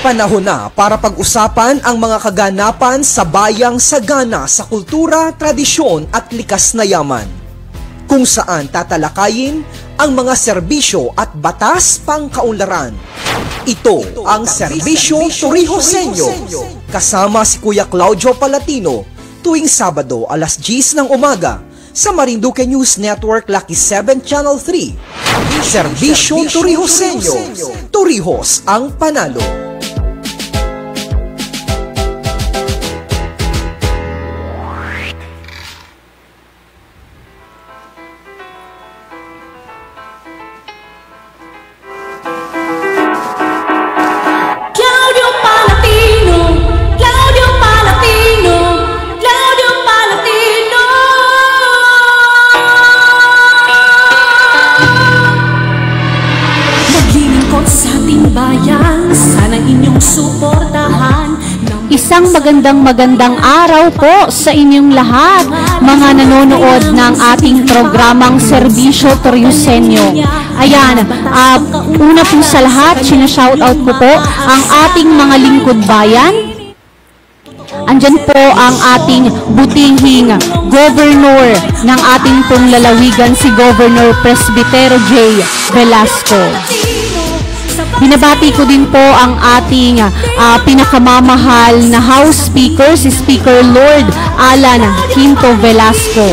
Panahon na para pag-usapan ang mga kaganapan sa bayang sagana sa kultura, tradisyon at likas na yaman, kung saan tatalakayin ang mga serbisyo at batas pangkaunlaran. Ito ang Serbisyo Torrijos-Senyo, kasama si Kuya Claudio Palatino tuwing Sabado alas 10 ng umaga sa Marinduque News Network Lucky 7 Channel 3. Serbisyo Torrijos-Senyo, Torrijos ang panalo. Isang magandang araw po sa inyong lahat, mga nanonood ng ating programang Serbisyo Torrijos-Senyo. Ayan, una po sa lahat, sinashoutout ko po ang ating mga lingkod bayan. Andyan po ang ating butihing Governor ng ating pong lalawigan, si Governor Presbitero J. Velasco. Binabati ko din po ang ating pinakamamahal na House Speaker, si Speaker Lord Alan Quinto Velasco.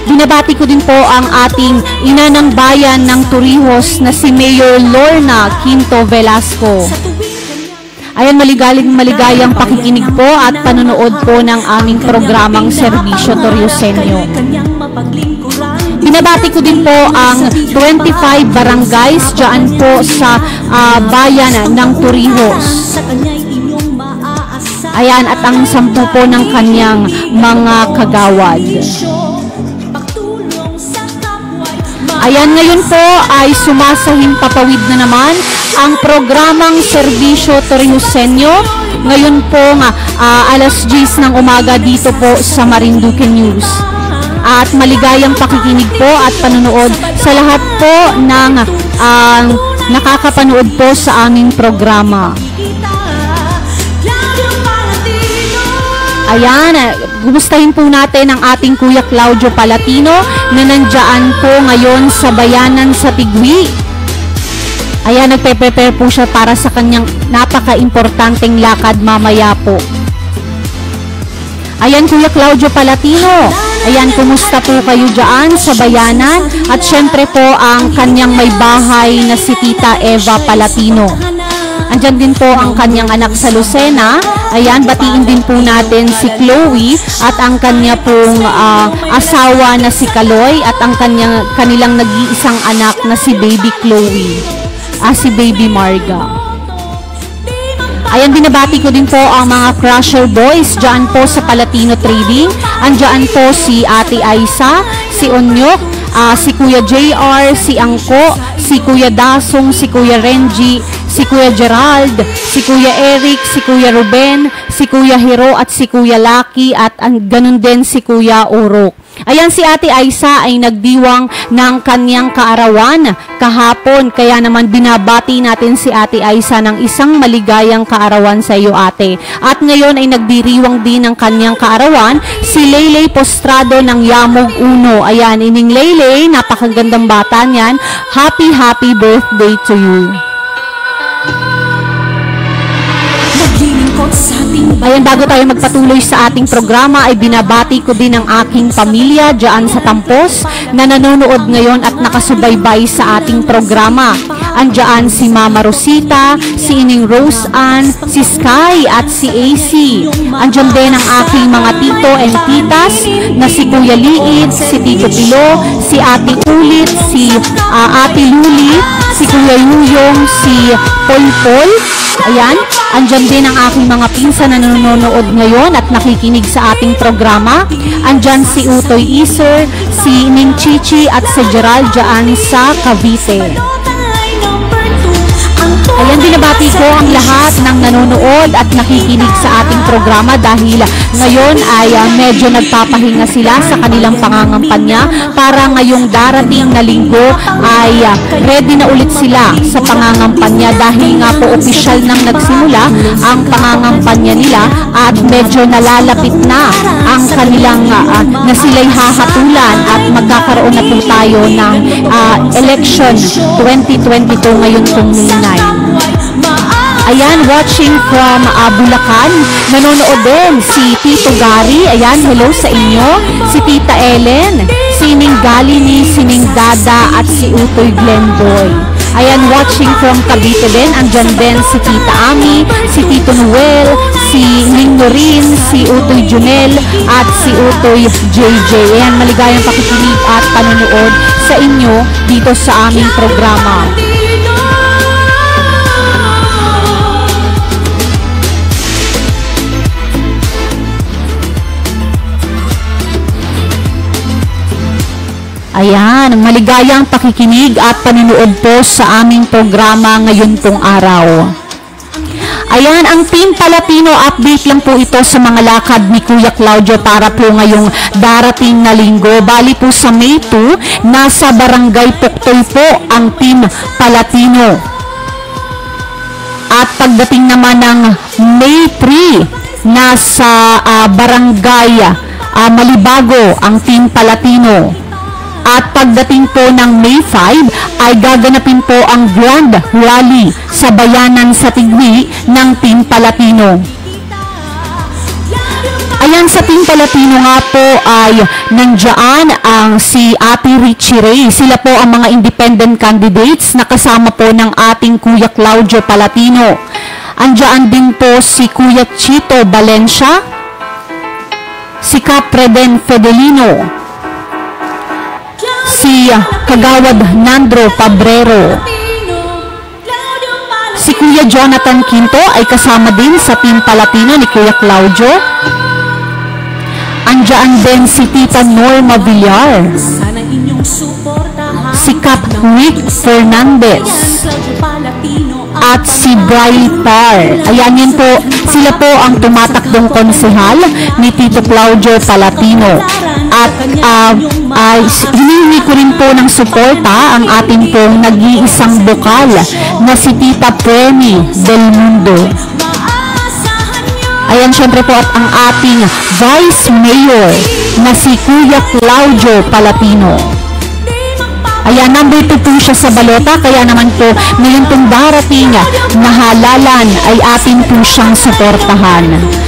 Binabati ko din po ang ating ina ng bayan ng Torrijos na si Mayor Lorna Quinto Velasco. Ayan, maligayang pakikinig po at panonood po ng aming programang Serbisyo Torrijos-Senyo. Binabati ko din po ang 25 barangays dyan po sa bayan ng Torrijos. Ayan, at ang 10 po ng kanyang mga kagawad. Ayan, ngayon po ay sumasahimpapawid na naman ang programang Serbisyo Torrijos-Senyo. Ngayon po alas 10 ng umaga dito po sa Marinduque News. At maligayang pakikinig po at panonood sa lahat po ng nakakapanood po sa aming programa. Ayan, gumustahin po natin ang ating Kuya Claudio Palatino na nandiyan po ngayon sa bayanan sa Tigwi. Ayan, nagpe-prepare po siya para sa kanyang napaka-importanteng lakad mamaya po. Ayan, Kuya Claudio Palatino. Ayan, kumusta po kayo dyan sa bayanan? At syempre po ang kanyang may bahay na si Tita Eva Palatino. Andyan din po ang kanyang anak sa Lucena. Ayan, batiin din po natin si Chloe at ang kanya pong asawa na si Kaloy at ang kanilang nag-iisang anak na si Baby Chloe. Si Baby Marga. Ayan, binabati ko din po ang mga Crusher Boys dyan po sa Palatino Trading. Andyan po si Ate Aisa, si Onyok, si Kuya JR, si Angko, si Kuya Dasong, si Kuya Renji, si Kuya Gerald, si Kuya Eric, si Kuya Ruben, si Kuya Hiro at si Kuya Lucky at ganun din si Kuya Urok. Ayan, si Ate Aisa ay nagdiwang ng kanyang kaarawan kahapon. Kaya naman binabati natin si Ate Aisa ng isang maligayang kaarawan sa iyo, ate. At ngayon ay nagdiriwang din ng kanyang kaarawan si Leyley Postrado ng Yamog Uno. Ayan, ining Leyley, napakagandang bata niyan. Happy birthday to you. Ayan, bago tayo magpatuloy sa ating programa ay binabati ko din ang aking pamilya dyan sa Tampos na nanonood ngayon at nakasubaybay sa ating programa. Andyan si Mama Rosita, si Ining Rose Ann, si Sky at si AC. Andyan din ang aking mga tito and titas na si Kuya Liid, si Tito Pilo, si Ate Ulit, si Ate Luli, si Kuya Yuyong, si Polpol. Ayan, andyan din ang aking mga pinsan na nanonood ngayon at nakikinig sa ating programa. Andyan si Utoy Iser, si Ning Chichi at si Gerald dyan sa Cavite. Ayan, binabati ko ang lahat ng nanonood at nakikinig sa ating programa dahil ngayon ay medyo nagpapahinga sila sa kanilang pangangampanya para ngayong darating na linggo ay ready na ulit sila sa pangangampanya dahil nga po opisyal nang nagsimula ang pangangampanya nila at medyo nalalapit na ang kanilang na sila'y hahatulan at magkakaroon na po tayo ng election 2022 ngayon pong May 9. Ayan, watching from Bulacan, nanonood din si Tito Gary. Ayan, hello sa inyo. Si Tita Ellen, si Ning Galini, si Ning Dada at si Utoy Glenboy. Ayan, watching from Cavite din. Andyan din si Tita Ami, si Tito Noel, si Ning Norin, si Utoy Junel at si Utoy JJ. Ayan, maligayang pakikinig at panonood sa inyo dito sa aming programa. Ayan, maligayang pakikinig at panunood po sa aming programa ngayon pong araw. Ayan, ang Team Palatino, update lang po ito sa mga lakad ni Kuya Claudio para po ngayong darating na linggo. Bali po sa May 2, nasa Barangay Puktoy po ang Team Palatino. At pagdating naman ng May 3, nasa Barangay Malibago ang Team Palatino. At pagdating po ng May 5 ay gaganapin po ang Grand Rally sa Bayanan sa Tigwi ng Team Palatino. Ayan, sa Team Palatino nga po ay nandiyan ang si Ate Richie Ray. Sila po ang mga independent candidates na kasama po ng ating Kuya Claudio Palatino. Andiyan din po si Kuya Chito Valencia, si Capreden Fedelino, si Kagawad Nandro Pabrero. Si Kuya Jonathan Quinto ay kasama din sa Team Palatino ni Kuya Claudio. Andiyan din si Tita Norma Villar, si Cap Rick Fernandez, at si Bri Par. Ayan, yun po, sila po ang tumatakdong konsehal ni Tito Claudio Palatino. At hinihingi ko rin po ng suporta ang ating pong nag-iisang bokal na si Tita Premi Del Mundo. Ayan, syempre po at ang ating Vice Mayor na si Kuya Claudio Palatino. Ayan, number 2 po siya sa balota, kaya naman po ngayon pong darating na halalan ay atin po siyang suportahan.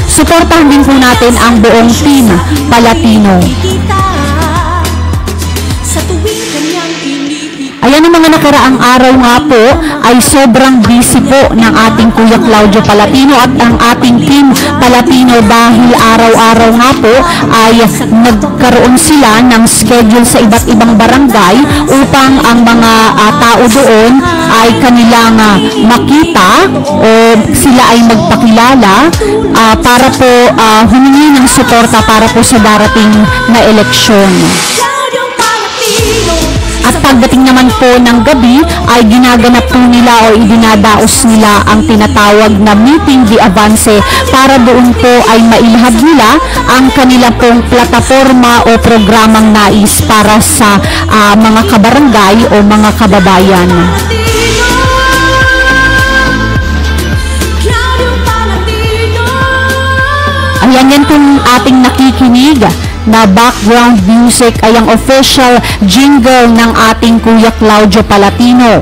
Suportahan din po natin ang buong Team Palatino. Ayan, ang mga nakaraang araw nga po ay sobrang busy po ng ating Kuya Claudio Palatino at ang ating Team Palatino dahil araw-araw nga po ay nagkaroon sila ng schedule sa iba't ibang barangay upang ang mga tao doon ay kanilang makita o sila ay magpakilala para po humingi ng suporta para po sa darating na eleksyon. At pagdating naman po ng gabi ay ginaganap po nila o idinadaos nila ang tinatawag na meeting de avance para doon po ay mailahad nila ang kanila pong plataforma o programang nais para sa mga kabarangay o mga kababayan. Ayan, yan pong ating nakikinig na background music ay ang official jingle ng ating Kuya Claudio Palatino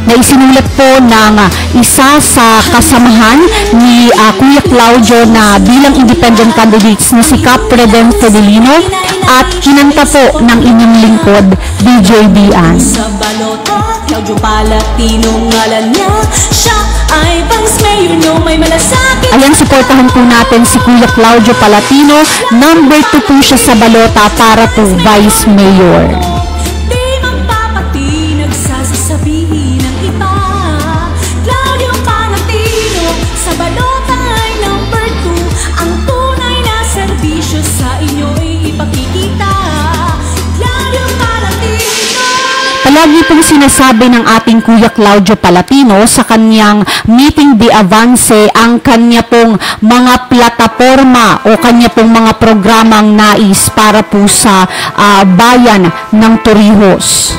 na isinulat po ng isa sa kasamahan ni Kuya Claudio na bilang independent candidates na si Capreden Fedelino at kinanta po ng inyong lingkod, DJ Bian. Sa balota, Claudio Palatino ngalan niya, siya ay Vice Mayor, no may malasakit. Ayan, supportahan po natin si Kuya Claudio Palatino. Number 2 po siya sa balota para po Vice Mayor. Di magpapati, nagsasabihin ng iba. Claudio Palatino, sa balota ay number 2. Ang tunay na serbisyo sa inyo'y ipakikita. Claudio Palatino. Lagi pong sinasabi ng ating Kuya Claudio Palatino sa kanyang meeting de avance ang kanya pong mga plataforma o kanya pong mga programang nais para po sa bayan ng Torrijos.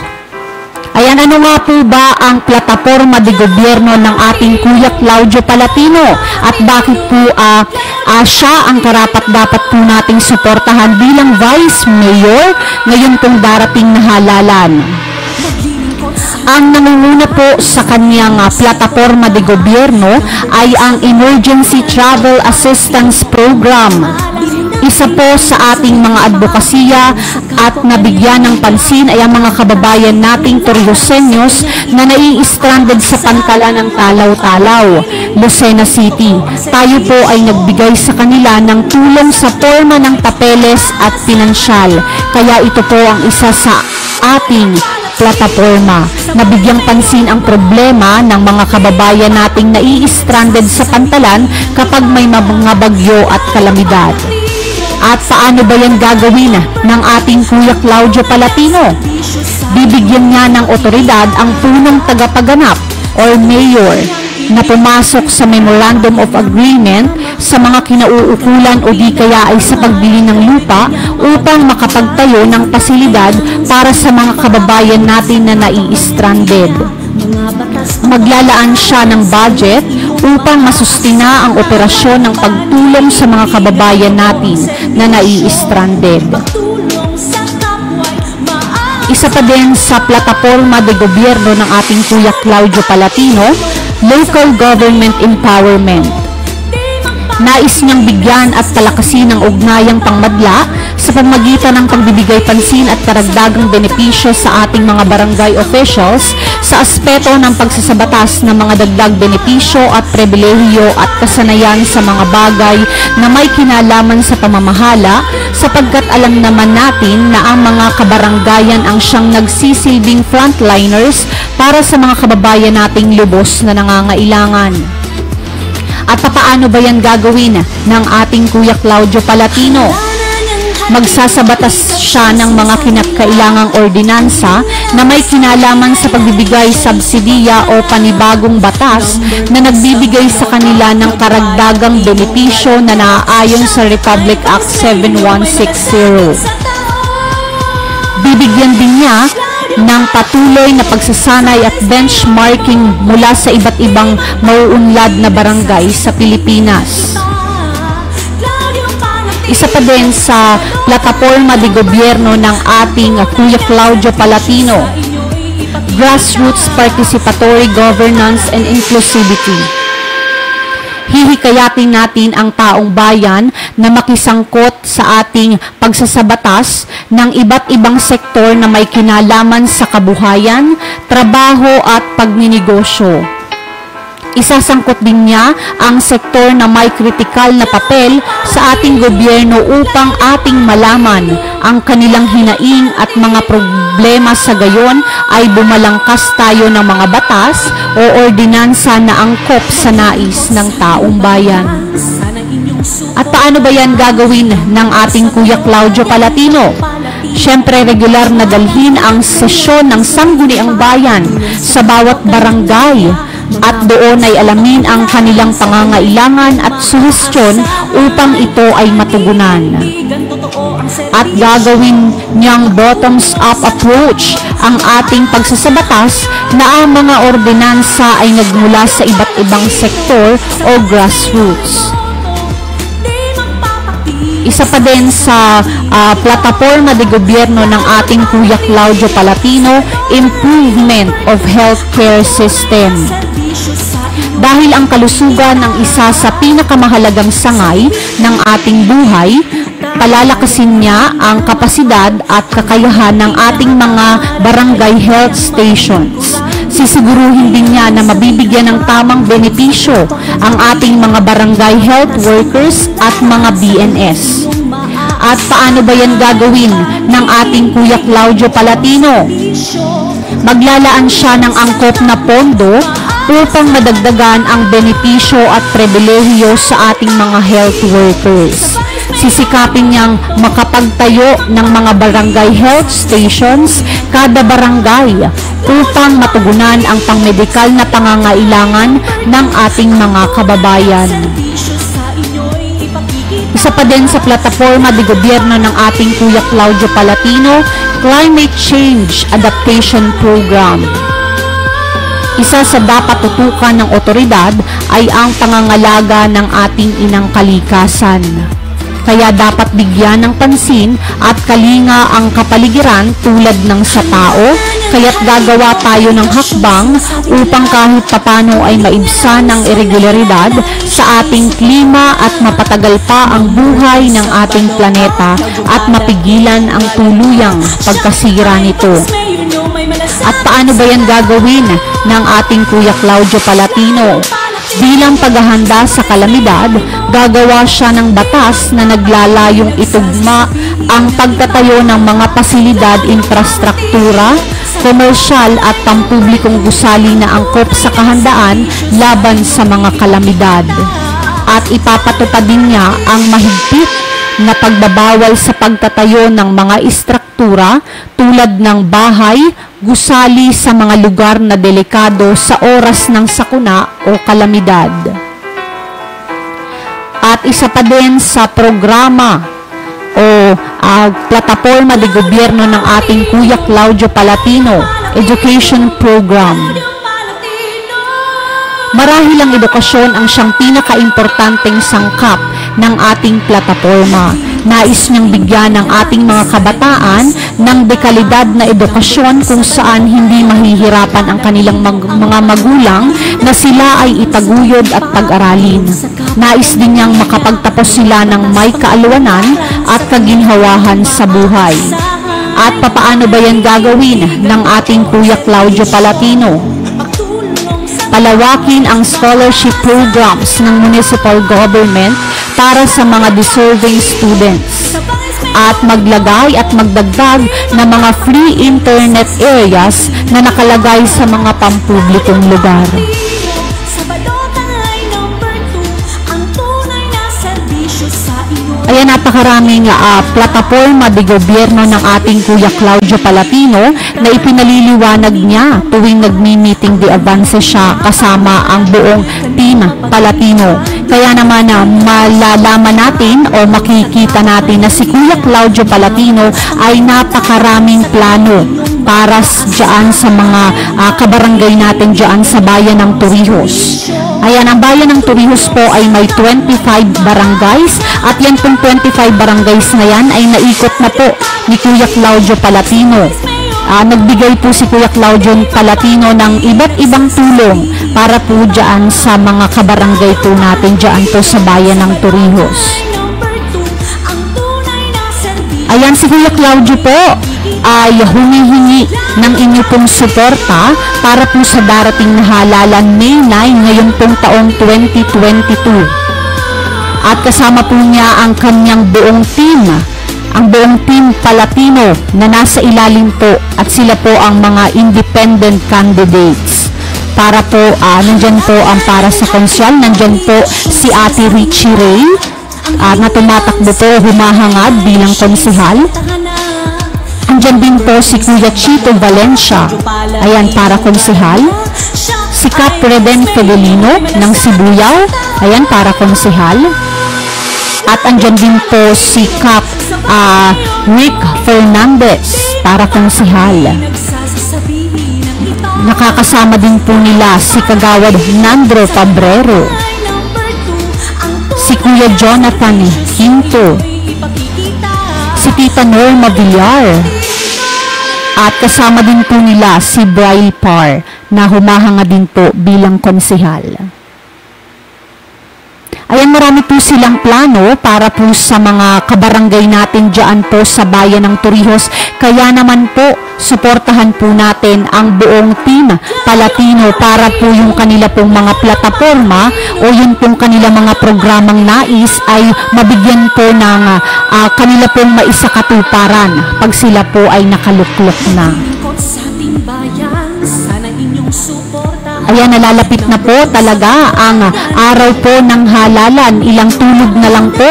Ayan, ano nga po ba ang plataforma de gobyerno ng ating Kuya Claudio Palatino at bakit po siya ang karapat-dapat po nating suportahan bilang Vice Mayor ngayon pong darating na halalan? Ang nangunguna po sa kanyang plataforma de gobyerno ay ang Emergency Travel Assistance Program. Isa po sa ating mga advokasya at nabigyan ng pansin ay ang mga kababayan nating Torrijoseños na nai-stranded sa pantalan ng Talaw-Talaw, Lucena City. Tayo po ay nagbigay sa kanila ng tulong sa forma ng papeles at pinansyal. Kaya ito po ang isa sa ating plataforma. Nabigyang pansin ang problema ng mga kababayan nating nai-stranded sa pantalan kapag may mga bagyo at kalamidad. At paano ba yan gagawin ng ating Kuya Claudio Palatino? Bibigyan niya ng otoridad ang punong tagapaganap or mayor na pumasok sa Memorandum of Agreement sa mga kinauukulan o di kaya ay sa pagbili ng lupa upang makapagtayo ng pasilidad para sa mga kababayan natin na nai-stranded. Maglalaan siya ng budget upang masustina ang operasyon ng pagtulong sa mga kababayan natin na nai-stranded. Isa pa din sa plataforma de gobyerno ng ating Kuya Claudio Palatino, Local Government Empowerment. Nais niyang bigyan at palakasin ang ugnayang pangmadla sa pamamagitan ng pagbibigay pansin at karagdagang benepisyo sa ating mga barangay officials sa aspeto ng pagsasabatas ng mga dagdag benepisyo at pribilehiyo at kasanayan sa mga bagay na may kinalaman sa pamamahala, sapagkat alam naman natin na ang mga kabaranggayan ang siyang nagsisilbing frontliners para sa mga kababayan nating lubos na nangangailangan. At paano ba yan gagawin ng ating Kuya Claudio Palatino? Magsasabatas siya ng mga kinakailangang ordinansa na may kinalaman sa pagbibigay subsidiya o panibagong batas na nagbibigay sa kanila ng karagdagang benepisyo na naaayon sa Republic Act 7160. Bibigyan din niya ng patuloy na pagsasanay at benchmarking mula sa iba't ibang mauunlad na barangay sa Pilipinas. Isa pa din sa plataforma de gobyerno ng ating Kuya Claudio Palatino, Grassroots Participatory Governance and Inclusivity. Hihikayatin natin ang taong bayan na makisangkot sa ating pagsasabatas ng iba't ibang sektor na may kinalaman sa kabuhayan, trabaho at pagninegosyo. Isasangkot din niya ang sektor na may kritikal na papel sa ating gobyerno upang ating malaman ang kanilang hinaing at mga problema, sa gayon ay bumalangkas tayo ng mga batas o ordinansa na angkop sa nais ng taong bayan. At paano ba yan gagawin ng ating Kuya Claudio Palatino? Siyempre, regular na dalhin ang sesyon ng Sangguniang Bayan sa bawat barangay at doon ay alamin ang kanilang pangangailangan at suhestyon upang ito ay matugunan. At gagawin niyang bottoms-up approach ang ating pagsasabatas na ang mga ordinansa ay nagmula sa iba't ibang sektor o grassroots. Isa pa din sa plataforma de gobyerno ng ating Kuya Claudio Palatino, improvement of healthcare system. Dahil ang kalusugan ang isa sa pinakamahalagang sangay ng ating buhay, palalakasin niya ang kapasidad at kakayahan ng ating mga barangay health stations. Sisiguruhin din niya na mabibigyan ng tamang benepisyo ang ating mga barangay health workers at mga BNS. At paano ba yan gagawin ng ating Kuya Claudio Palatino? Maglalaan siya ng angkop na pondo upang madagdagan ang benepisyo at pribilehiyo sa ating mga health workers. Sisikapin niyang makapagtayo ng mga barangay health stations kada barangay upang matugunan ang pangmedikal na pangangailangan ng ating mga kababayan. Isa pa din sa plataforma de gobyerno ng ating Kuya Claudio Palatino, Climate Change Adaptation Program. Isa sa dapat tutukan ng otoridad ay ang pangangalaga ng ating inang kalikasan. Kaya dapat bigyan ng pansin at kalinga ang kapaligiran tulad ng sa tao, kaya't gagawa tayo ng hakbang upang kahit papano ay maibsan ang irregularidad sa ating klima at mapatagal pa ang buhay ng ating planeta at mapigilan ang tuluyang pagkasira nito. At paano ba yan gagawin ng ating Kuya Claudio Palatino? Bilang paghahanda sa kalamidad, gagawa siya ng batas na naglalayong itugma ang pagtatayo ng mga pasilidad, infrastruktura, komersyal at pampublikong gusali na angkop sa kahandaan laban sa mga kalamidad. At ipapatupad din niya ang mahigpit na pagbabawal sa pagtatayo ng mga istruktura tulad ng bahay, gusali sa mga lugar na delikado sa oras ng sakuna o kalamidad. At isa pa din sa programa o plataforma de gobyerno ng ating Kuya Claudio Palatino, Education Program. Marahil ang edukasyon ang siyang pinaka-importanteng sangkap ng ating plataforma. Nais niyang bigyan ng ating mga kabataan ng dekalidad na edukasyon kung saan hindi mahihirapan ang kanilang mga magulang na sila ay itaguyod at pag-aralin. Nais din niyang makapagtapos sila ng may kaalwanan at kaginhawahan sa buhay. At papaano ba yan gagawin ng ating Kuya Claudio Palatino? Palawakin ang scholarship programs ng municipal government para sa mga deserving students at maglagay at magdagdag ng mga free internet areas na nakalagay sa mga pampublikong lugar. Ayan, napakaraming plataforma de gobyerno ng ating Kuya Claudio Palatino na ipinaliliwanag niya tuwing nagmi-meeting de avance siya kasama ang buong team Palatino. Kaya naman malalaman natin o makikita natin na si Kuya Claudio Palatino ay napakaraming plano para dyan sa mga kabarangay natin dyan sa bayan ng Torrijos. Ayan, ang bayan ng Torrijos po ay may 25 barangays at yan pong 25 barangays na yan ay naikot na po ni Kuya Claudio Palatino. Nagbigay po si Kuya Claudio Palatino ng iba't ibang tulong para po dyan sa mga kabarangay po natin dyan po sa bayan ng Torrijos. Ayan, si Kuya Claudio po ay humihingi ng inyo pong suporta para po sa darating na halalan May 9 ngayon pong taong 2022. At kasama po niya ang kanyang buong team, ang buong team Palatino na nasa ilalim po at sila po ang mga independent candidates. Para po, nandyan po ang para sa konsyal, nandyan po si Ate Richie Ray na tumatakbo po, humahangad bilang konsehal. Andyan din po si Kuya Chito Valencia, ayan, para konsehal. Si Cap Reden Felolino ng Sibuyao, ayan, para konsehal. At andyan din po si Cap Rick Fernandez para konsehal. Nakakasama din po nila si Kagawad Nandro Pabrero, si Kuya Jonathan Quinto, si Tita Norma Villar, at kasama din po nila si Braille Par na humahanga din po bilang konsehal. Ayan, marami po silang plano para po sa mga kabarangay natin dyan po sa bayan ng Torrijos. Kaya naman po, suportahan po natin ang buong team Palatino para po yung kanila pong mga plataforma o yung pong kanila mga programang nais ay mabigyan po ng kanila pong maisakatuparan pag sila po ay nakaluklok na. Ayan, nalalapit na po talaga ang araw po ng halalan. Ilang tulog na lang po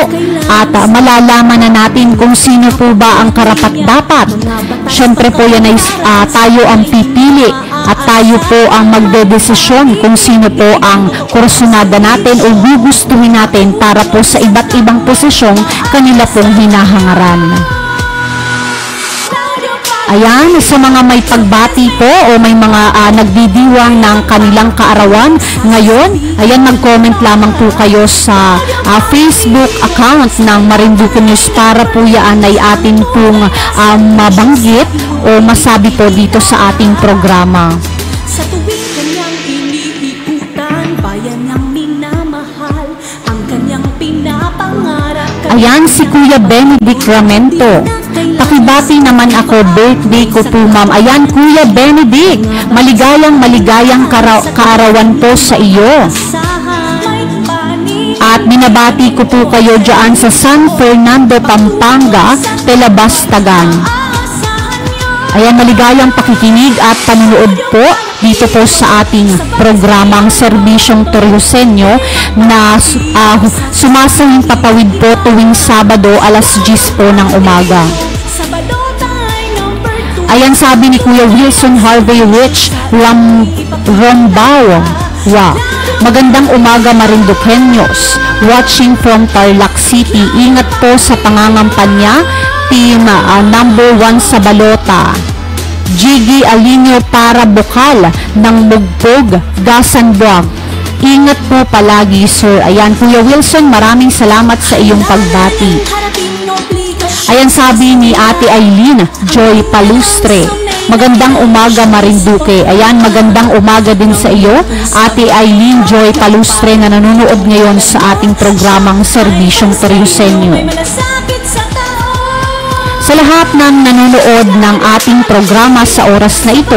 at malalaman na natin kung sino po ba ang karapat-dapat. Siyempre po yan ay tayo ang pipili at tayo po ang magdedesisyon kung sino po ang kursunada natin o gugustuhin natin para po sa iba't ibang posisyong kanila pong hinahangaran. Ayan, sa mga may pagbati po o may mga nagdidiwang ng kanilang kaarawan ngayon, ayan, mag-comment lamang po kayo sa Facebook account ng Marinduque News para po yan ay atin pong mabanggit o masabi po dito sa ating programa. Sa tuwing kanyang iniikutan, bayan niyang minamahal, ang kanyang pinapangarap. Ayan, si Kuya Benedict Ramento. Pakibati naman ako, birthday ko po ma'am. Ayan, Kuya Benedict, maligayang kaarawan po sa iyo. At binabati ko po kayo dyan sa San Fernando, Pampanga, Telabastagan. Ayan, maligayang pakikinig at panunood po dito po sa ating programang Serbisyong Torioseño na sumasahing papawid po tuwing Sabado alas 10 po ng umaga. Ayan, sabi ni Kuya Wilson Harvey Rich Rombao. Wow. Magandang umaga Marinduqueños. Watching from Tarlac City. Ingat po sa pangangampanya. Team number 1 sa balota. Jiggy Alinio para bukal ng Mugpog, Gasanbuag. Ingat po palagi, sir. Ayan, Kuya Wilson, maraming salamat sa iyong pagbati. Ayan, sabi ni Ate Aileen Joy Palustre. Magandang umaga Marinduque. Ayan, magandang umaga din sa iyo, Ate Aileen Joy Palustre, na nanonood ngayon sa ating programang Serbisyong Torioseño. Sa lahat ng nanonood ng ating programa sa oras na ito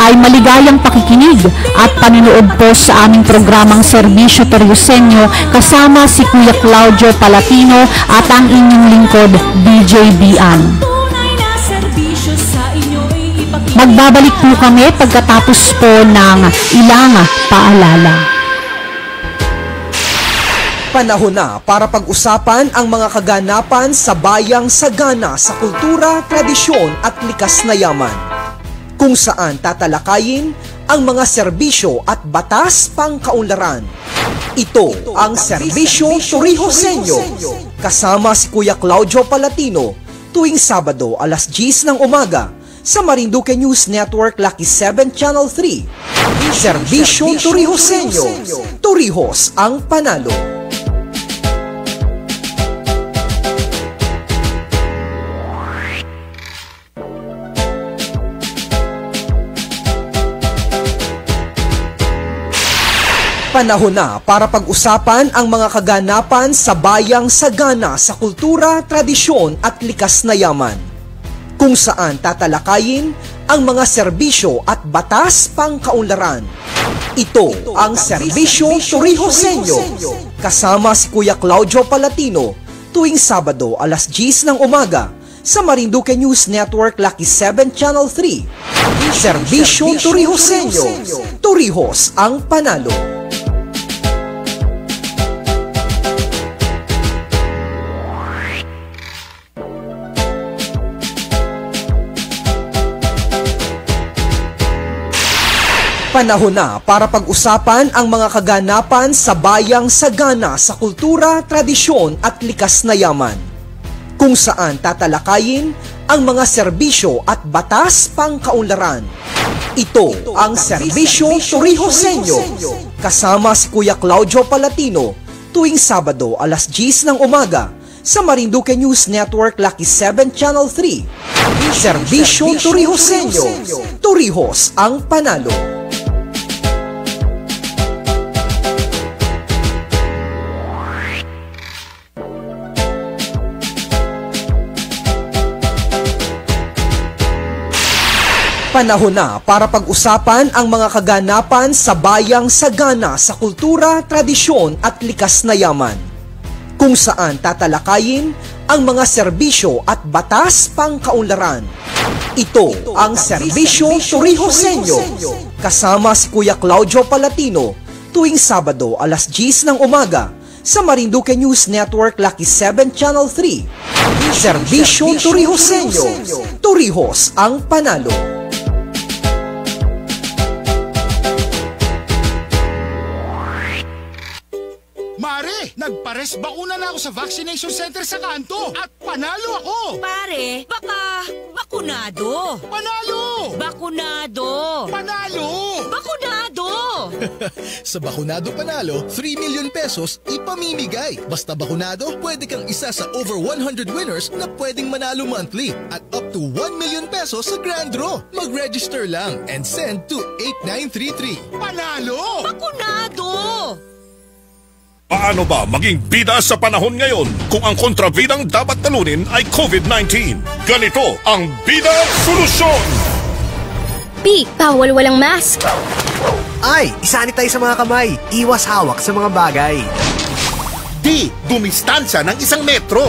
ay maligayang pakikinig at panunood po sa aming programang Serbisyo Torioseño kasama si Kuya Claudio Palatino at ang inyong lingkod, DJ Bian. Magbabalik po kami pagkatapos po ng ilang paalala. Panahon na para pag-usapan ang mga kaganapan sa bayang sagana sa kultura, tradisyon at likas na yaman, kung saan tatalakayin ang mga serbisyo at batas pangkaunlaran. Ito ang Serbisyo Torioseño, kasama si Kuya Claudio Palatino tuwing Sabado alas 10 ng umaga sa Marinduque News Network Lucky 7 Channel 3. Serbisyo Torioseño, Torihos ang panalo. Panahon na para pag-usapan ang mga kaganapan sa bayang sagana sa kultura, tradisyon at likas na yaman, kung saan tatalakayin ang mga serbisyo at batas pangkaunlaran. Ito ang Serbisyo Torioseño, kasama si Kuya Claudio Palatino tuwing Sabado alas 10 ng umaga sa Marinduque News Network Lucky 7 Channel 3. Serbisyo Torioseño, Torihos ang panalo. Panahon na para pag-usapan ang mga kaganapan sa bayang sagana sa kultura, tradisyon at likas na yaman, kung saan tatalakayin ang mga serbisyo at batas pangkaunlaran. Ito ang Serbisyo Torioseño, kasama si Kuya Claudio Palatino tuwing Sabado alas 10 ng umaga sa Marinduque News Network Lucky 7 Channel 3. Serbisyo Torioseño, Torihos ang panalo. Panahon na para pag-usapan ang mga kaganapan sa bayang sagana sa kultura, tradisyon at likas na yaman, kung saan tatalakayin ang mga serbisyo at batas pangkaunlaran. Ito ang Serbisyo Torrijoseno. Kasama si Kuya Claudio Palatino tuwing Sabado alas 10 ng umaga sa Marinduque News Network Lucky 7 Channel 3. Serbisyo Torrijoseno. Torrijos ang panalo. Mare, nagpares bakuna na ako sa vaccination center sa kanto at panalo ako! Pare, baka bakunado. Panalo! Bakunado. Panalo! Bakunado. Sa Bakunado Panalo, 3 million pesos ipamimigay. Basta bakunado, pwede kang isa sa over 100 winners na pwedeng manalo monthly at up to 1 million pesos sa grand draw. Mag-register lang and send to 8933. Panalo! Bakunado. Paano ba maging bida sa panahon ngayon kung ang kontrabidang dapat talunin ay COVID-19? Ganito ang Bida Solusyon! B. Bawal walang mask. I. Isanitize sa mga kamay. Iwas hawak sa mga bagay. D. Dumistansya ng 1 metro.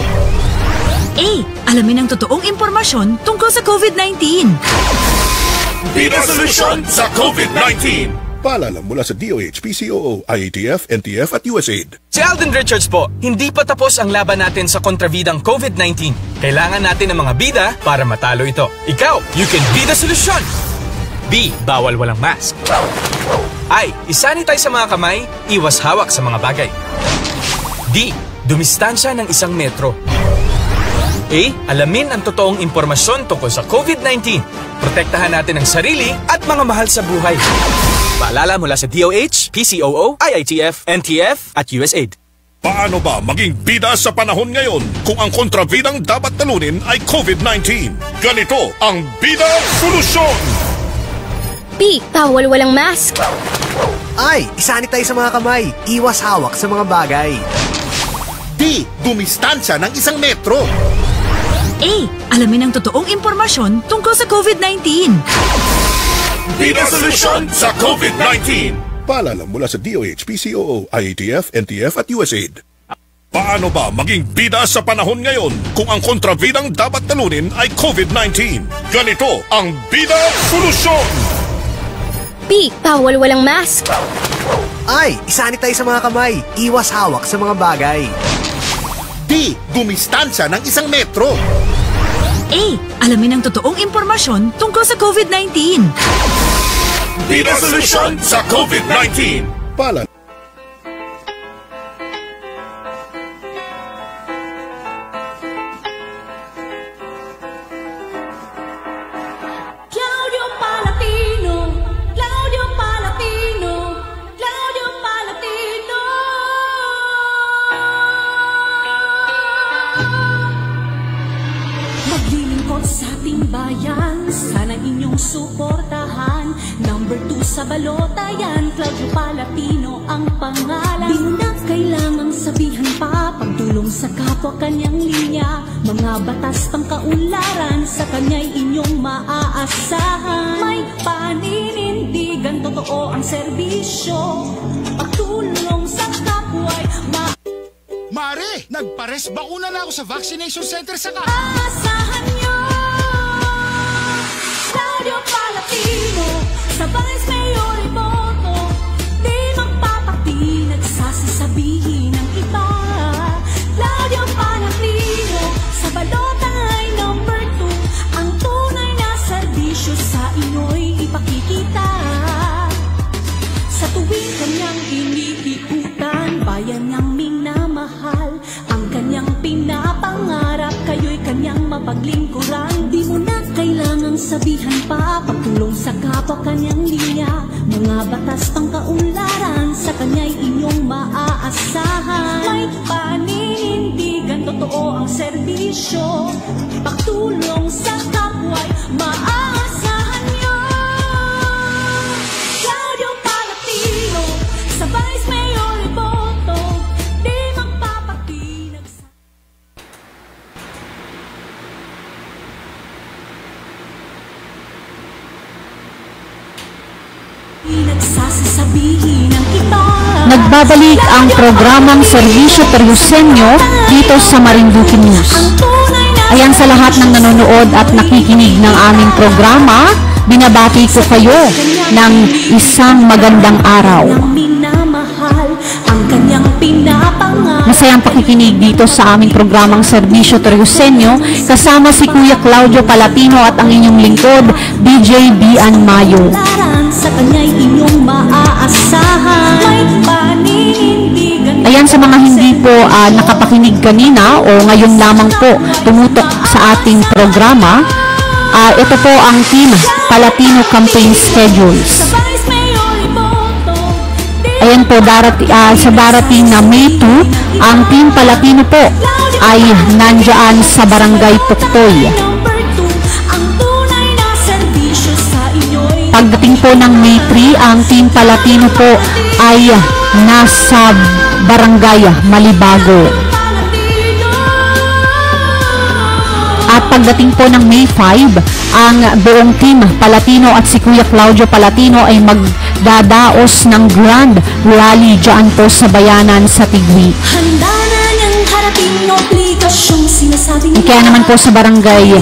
A. Alamin ang totoong impormasyon tungkol sa COVID-19. Bida Solusyon sa COVID-19! Paalala mula sa DOH, PCOO, IATF, NTF at USAID. Si Alden Richards po, hindi pa tapos ang laban natin sa kontrabidang COVID-19. Kailangan natin ng mga bida para matalo ito. Ikaw, you can be the solution! B. Bawal walang mask. I. Isanitize sa mga kamay, iwas hawak sa mga bagay. D. Dumistansya ng 1 metro. A. Alamin ang totoong impormasyon tungkol sa COVID-19. Protektahan natin ang sarili at mga mahal sa buhay. Paalala mula sa DOH, PCOO, IITF, NTF at USAID. Paano ba maging bida sa panahon ngayon kung ang kontrabidang dapat talunin ay COVID-19? Ganito ang Bida Solusyon! B. Bawal walang mask. I. Isanitize sa mga kamay. Iwas hawak sa mga bagay. D. Dumistansya ng 1 metro. A. Alamin ang totoong impormasyon tungkol sa COVID-19. Bida Solusyon sa COVID-19! Paalala mula sa DOH, PCOO, IATF, NTF at USAID. Paano ba maging bida sa panahon ngayon kung ang kontrabidang dapat talunin ay COVID-19? Ganito ang Bida Solusyon! B. Bawal walang mask. I. Isanitize sa mga kamay. Iwas hawak sa mga bagay. D. Dumistansya ng 1 metro. A. Alamin ang totoong impormasyon tungkol sa COVID-19. Bida Solusyon sa COVID-19! Paalala. Claudio Palatino, Claudio Palatino, Claudio Palatino. Maglilingkod sa ating bayan, sana inyong suportahan. Number 2 sa balota yan, Claudio Palatino ang pangalan. Di na kailangang sabihan pa, pagtulong sa kapwa kanyang linya. Mga batas pangkaunlaran, sa kanya'y inyong maaasahan. May paninindigan, totoo ang serbisyo. Pagtulong sa kapwa'y Mare, nagpares bakuna na ako sa vaccination center sa kanto. Aasahan nyo, Claudio Palatino. Sa Vice Mayor iboto, di magpapati, nagsasasabihin ng iba. Claudio Palatino, sa balota ay number 2, ang tunay na serbisyo sa inyo'y ipakikita. Sa tuwing kanyang iniikutan, bayan niyang minamahal, ang kanyang pinapangarap, kayo'y kanyang mapaglingkuran. Di mo na kailangang sabihan pa, pagtulong sa kapwa kanyang linya. Mga batas pangkaunlaran, sa kanya'y inyong maaasahan. May paninindigan, totoo ang serbisyo. Pagtulong sa kapwa'y maaasahan nyo. Claudio Palatino, sa Vice Mayor iboto, di magpapatinag sa... Nagsasasabihin ng iba. Nagbabalik ang programang Serbisyo Torrijoseno dito sa Marinduque News. Ang tunay na Ayan, sa lahat ng nanonood at nakikinig ng aming programa, binabati ko kayo ng isang magandang araw. Masayang pakikinig dito sa aming programang Serbisyo Toriusenyo kasama si Kuya Claudio Palatino at ang inyong lingkod, DJ Bian Mayo. Sa kanya'y inyong maaasahan, may paninindigan. Ayan, sa mga hindi po nakapakinig kanina o ngayon lamang po tumutok sa ating programa, ito po ang Team Palatino Campaign Schedules. Ayan po, sa darating na May 2, ang Team Palatino po ay nandyan sa Barangay Puktoy. Pagdating po ng May 3, ang Team Palatino po ay nasa Barangay Malibago. At pagdating po ng May 5, ang buong Team Palatino at si Kuya Claudio Palatino ay magdadaos ng Grand Rally dyan po sa Bayanan sa Tigwi. Kaya naman po sa barangay,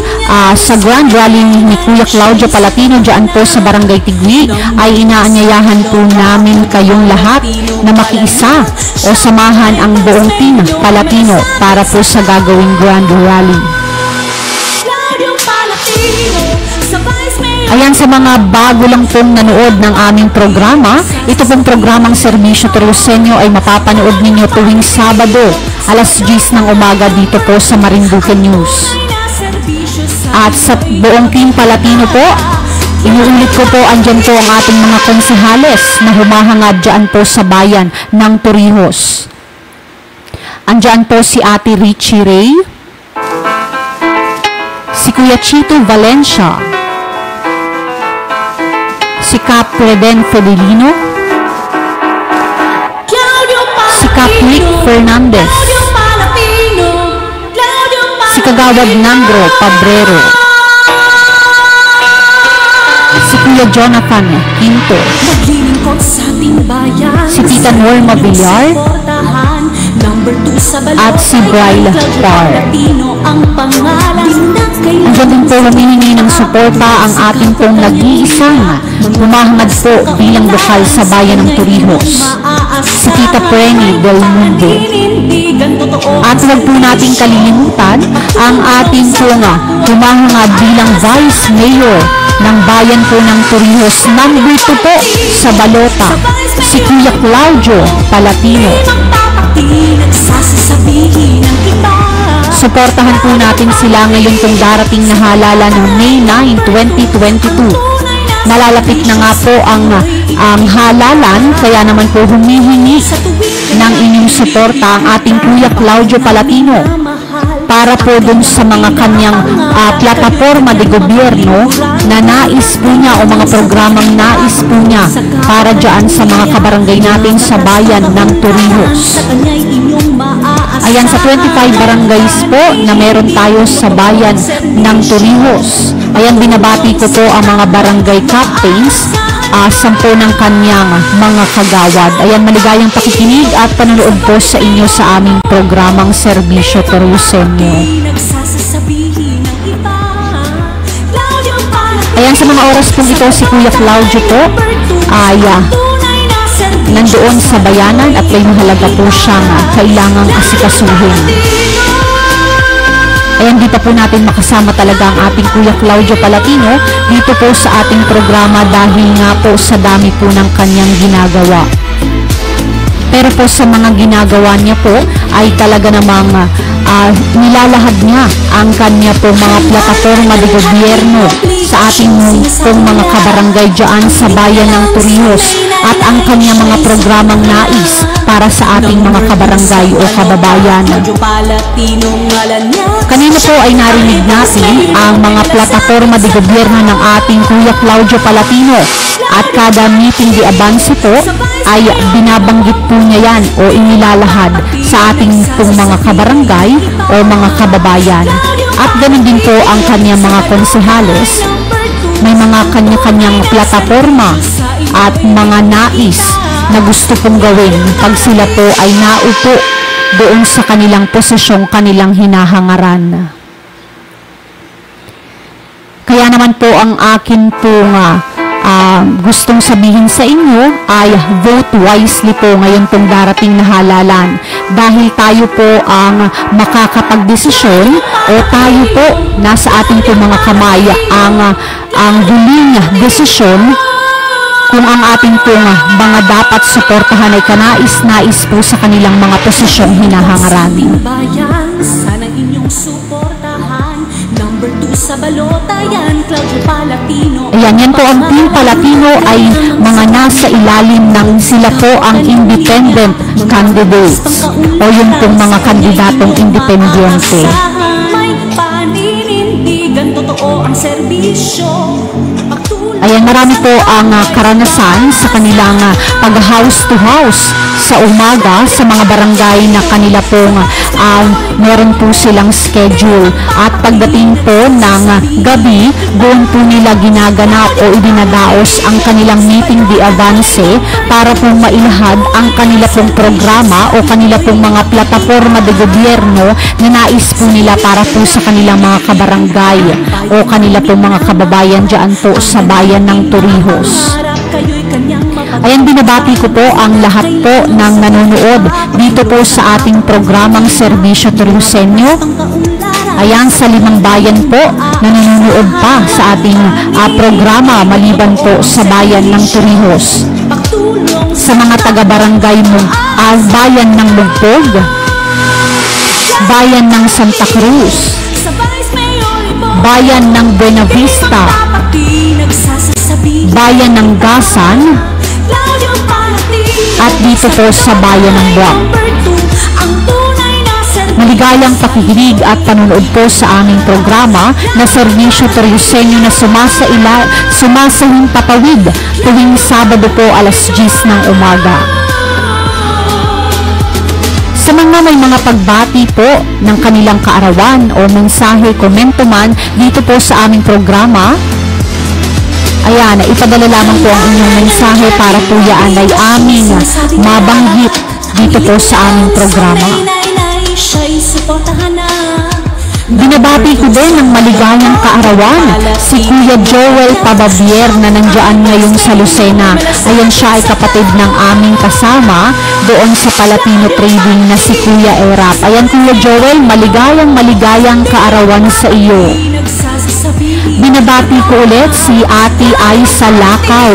sa Grand Rally ni Kuya Claudio Palatino dyan po sa Barangay Tigwi, ay inaanyayahan po namin kayong lahat na makiisa o samahan ang buong Team Palatino para po sa gagawing Grand Rally. Ayan, sa mga bago lang pong nanood ng aming programa, ito pong programang Serbisyo Toriusenyo ay mapapanood ninyo tuwing Sabado, alas 10 ng umaga dito po sa Marinduque News. At sa buong Team Palatino po, inuulit ko po, andyan po ang ating mga konsehales na humahangad dyan po sa bayan ng Torrijos. Andyan po si Ate Richie Ray, si Kuya Chito Valencia, si Cap Reden Fedelino, si Cap Nick Fernandez, si Kagawad Nandro Pabrero, si Kuya Jonathan Quinto, si Tita Norma Villar, at si Bryla Parr. Andiyan din po humihingi ng suporta ang ating pong nag-iisang humahangad po bilang lokal sa bayan ng Torrijos, si Tita Preni Del Mundo. At huwag po nating kalilimutan ang ating pong humahangad bilang Vice Mayor ng bayan po ng Torrijos, number 2 po sa balota, si Kuya Claudio Palatino. Suportahan po natin sila ngayon kung darating na halalan ng May 9, 2022. Nalalapit na nga po ang halalan, kaya naman po humihingi ng inyong suporta ang ating Kuya Claudio Palatino para po dun sa mga kanyang plataforma de gobyerno na nais po niya o mga programang nais po niya para dyan sa mga kabarangay natin sa bayan ng Torrijos. Ayan, sa 25 barangays po na meron tayo sa bayan ng Torrijos. Ayan, binabati ko po ang mga barangay captains, 10 ng kanyang mga kagawad. Ayan, maligayang pakikinig at panonood po sa inyo sa aming programang Serbisyo Toriusenyo. Ayan, sa mga oras po ito, si Kuya Claudio po ay nandoon sa bayanan at may mahalaga po siyang kailangang asikasuhin. Ayan, dito po natin makasama talaga ang ating Kuya Claudio Palatino dito po sa ating programa dahil nga po sa dami po ng kanyang ginagawa. Pero po sa mga ginagawa niya po ay talaga namang nilalahad niya ang kanya po mga plataforma de gobyerno sa ating pong mga kabarangay dyan sa bayan ng Torrijos at ang kanya mga programang nais para sa ating mga kabarangay o kababayan. Kanina po ay narinig natin ang mga plataforma de gobyerno ng ating Kuya Claudio Palatino at kada meeting di avance po ay binabanggit po niya yan o inilalahad sa ating pong mga kabarangay o mga kababayan. At ganun din po ang kanyang mga konsehales, may mga kanya-kanyang plataforma at mga nais na gusto pong gawin pag sila po ay naupo doon sa kanilang posisyong kanilang hinahangaran. naman po ang akin pong gustong sabihin sa inyo ay vote wisely po ngayon pong darating na halalan. Dahil tayo po ang makakapagdesisyon o tayo po nasa ating po mga kamay ang huling desisyon kung ang ating pong mga dapat suportahan ay kanais-nais po sa kanilang mga posisyong hinahangaran. Bayan, sana inyong suportahan. Number 2 sa balota yan, Claudio Palatino. Ayan, yan po ang Team Palatino ay mga nasa ilalim ng sila po ang independent candidates o yung pong mga kandidatong independyente. May paninindigan, totoo ang serbisyo. Ayan, marami po ang karanasan sa kanilang pag-house to house sa umaga sa mga barangay na kanila pong meron po silang schedule. At pagdating po ng gabi, doon po nila ginaganap o idinadaos ang kanilang meeting de avance para po mailahad ang kanila pong programa o kanila pong mga plataforma de gobyerno na nais po nila para po sa kanilang mga kabarangay o kanila pong mga kababayan dyan po sa bayan ng Torrijos. Ayan, binabati ko po ang lahat po ng nanonood dito po sa ating programang Serbisyo Torrijosenyo. Ayan, sa 5 bayan po na nanonood pa sa ating programa maliban po sa bayan ng Torrijos. Sa mga taga-barangay mo, bayan ng Lugpog, bayan ng Santa Cruz, bayan ng Buenavista, bayan ng Gasan, at dito po sa bayan ng Buwak. Maligayang pakikinig at panonood po sa aming programa na Serbisyo Torrijosenyo na sumasahing patawid tuwing Sabado po alas 10 ng umaga. Sa mga may mga pagbati po ng kanilang kaarawan o mensahe, komento man dito po sa aming programa, ayan, ipadala lamang po ang inyong mensahe para po yan ay aming mabanggit dito po sa aming programa. Binabati ko din ng maligayang kaarawan si Kuya Joel Pababier na nandiyan ngayon sa Lucena. Ayan, siya ay kapatid ng aming kasama doon sa Palatino Trading na si Kuya Erap. Ayan, Kuya Joel, maligayang kaarawan sa iyo. Binabati ko ulit si Ate Aisa Lakaw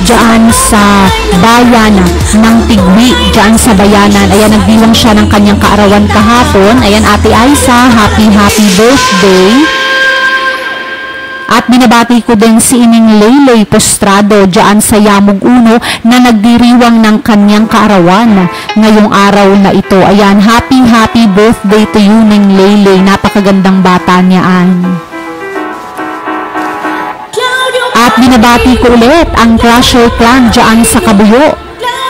dyan sa bayan ng Tigwi, dyan sa bayanan. Ayan, nagbilang siya ng kanyang kaarawan kahapon. Ayan, Ate Aisa, happy birthday. At binabati ko din si Ining Leyley Postrado dyan sa Yamog Uno na nagdiriwang ng kanyang kaarawan ngayong araw na ito. Ayan, happy birthday to you, Ning Leyley. Napakagandang bata niyaan. At binabati ko ulit ang Crusher Clan dyan sa Kabuyo.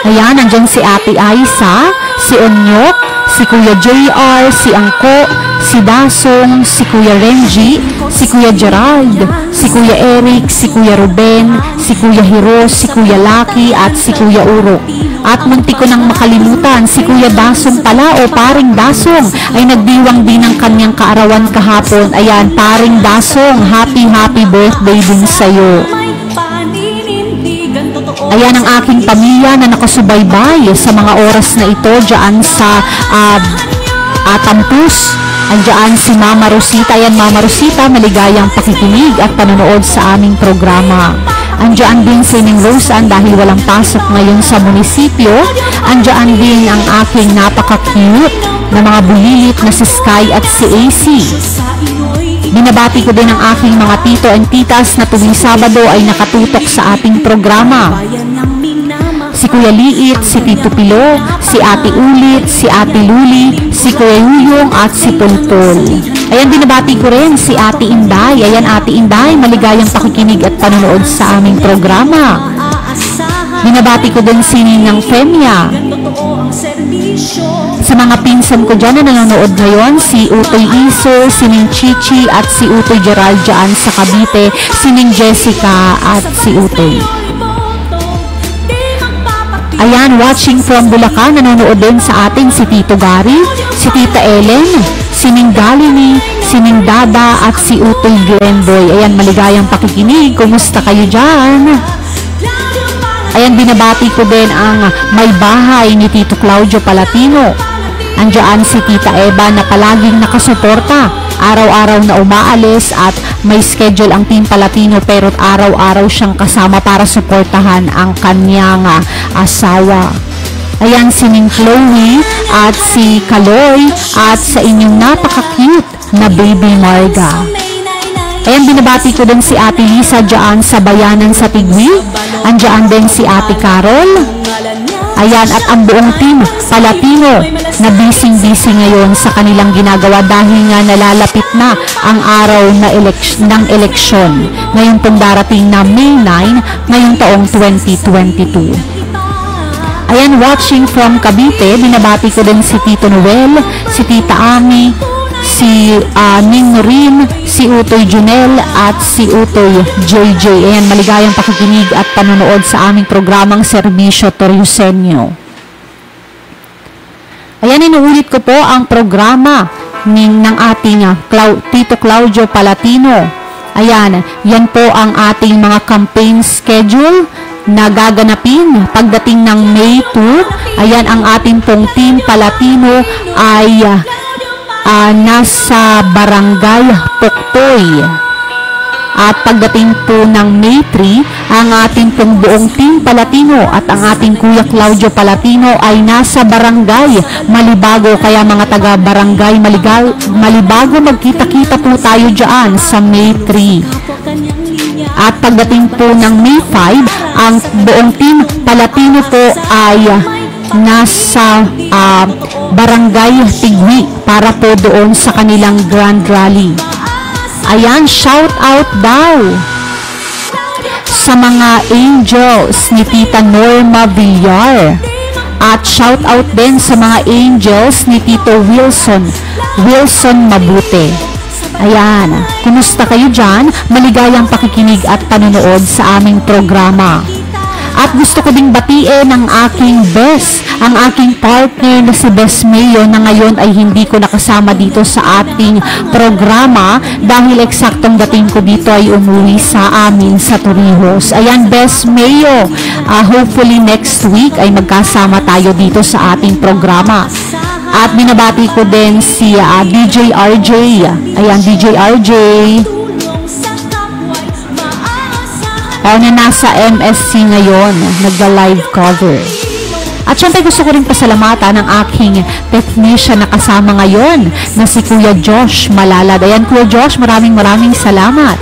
Ayan, nandyan si Ate Aisa, si Onyok, si Kuya JR, si Angko, si Dasong, si Kuya Renji, si Kuya Gerald, si Kuya Eric, si Kuya Ruben, si Kuya Hiro, si Kuya Lucky, at si Kuya Uro. At munti ko nang makalimutan, si Kuya Dasong pala o Paring Dasong ay nagdiwang din ng kanyang kaarawan kahapon. Ayan, Paring Dasong, happy birthday din sa'yo. Ayan ang aking pamilya na nakasubaybay sa mga oras na ito dyan sa Tampus. Andiyan si Mama Rosita. Ayan, Mama Rosita, maligayang pakikinig at panonood sa aming programa. Andiyan din si Ning Rosan dahil walang pasok ngayon sa munisipyo. Andiyan din ang aking napaka-cute na mga bulilit na si Sky at si AC. Binabati ko din ang aking mga tito and titas na tuwing Sabado ay nakatutok sa ating programa. Si Kuya Liit, si Tito Pilo, si Ate Ulit, si Ate Luli, si Kuya Yuyong at si Pulpul. Ayan, binabati ko rin si Ate Inday. Ayan, Ate Inday, maligayang pakikinig at panonood sa aming programa. Binabati ko din si Ninang Femia. Sa mga pinsan ko dyan na nanonood ngayon, si Utoy Iso, si Ning Chichi at si Utoy Gerald dyan sa Cavite, si Ning Jessica at si Utoy. Ayan, watching from Bulacan, nanonood din sa atin si Tito Gary, si Tita Ellen, si Ning Galini, si Nindada at si Utoy Glenboy. Ayan, maligayang pakikinig. Kumusta kayo dyan? Ayan, binabati ko din ang may bahay ni Tito Claudio Palatino. Andiyan si Tita Eva na palaging nakasuporta. Araw-araw na umaalis at may schedule ang Team Palatino pero araw-araw siyang kasama para suportahan ang kanyang asawa. Ayan, si Ning Chloe at si Kaloy at sa inyong napaka-cute na baby Marga. Ayan, binabati ko din si Ate Lisa dyan sa Bayanan sa Tigwi. Andiyan din si Ate Carol. Ayan, at ang buong Team Palatino na busy-busy ngayon sa kanilang ginagawa dahil nga nalalapit na ang araw na ng eleksyon. Ngayon pong darating na May 9, ngayong taong 2022. Ayan, watching from Cavite, binabati ko din si Tito Noel, si Tita Ami, si Ning Rin, si Utoy Junel at si Utoy JJ. Ayan, maligayang pakikinig at panonood sa aming programang Serbisyo Toriusenyo. Ayan, inuulit ko po ang programa ng ating Tito Claudio Palatino. Ayan, yan po ang ating mga campaign schedule na gaganapin pagdating ng May 2. Ayan, ang ating pong Team Palatino ay nasa Barangay Poktoy. At pagdating po ng May 3, ang ating pong buong Team Palatino at ang ating Kuya Claudio Palatino ay nasa Barangay Malibago. Kaya mga taga Barangay Malibago, magkita-kita po tayo dyan sa May 3. At pagdating po ng May 5, ang buong Team Palatino po ay nasa Barangay Tigwi para po doon sa kanilang Grand Rally. Ayan, shout out daw sa mga angels ni Tita Norma Villar. At shout out din sa mga angels ni Tito Wilson Mabute. Ayan, kumusta kayo dyan? Maligayang pakikinig at panonood sa aming programa. At gusto ko ding batiin ang aking ang aking partner na si Bes Mayo na ngayon ay hindi ko nakasama dito sa ating programa dahil eksaktong dating ko dito ay umuwi sa amin sa Torrijos. Ayan, Bes Mayo, hopefully next week ay magkasama tayo dito sa ating programa. At binabati ko din si DJ RJ. Ayan, DJ RJ. Na nasa MSC ngayon, nagda-live cover. At syempre gusto ko rin pasalamatan ang aking technician na kasama ngayon na si Kuya Josh Malalad. Ayan, Kuya Josh, maraming salamat.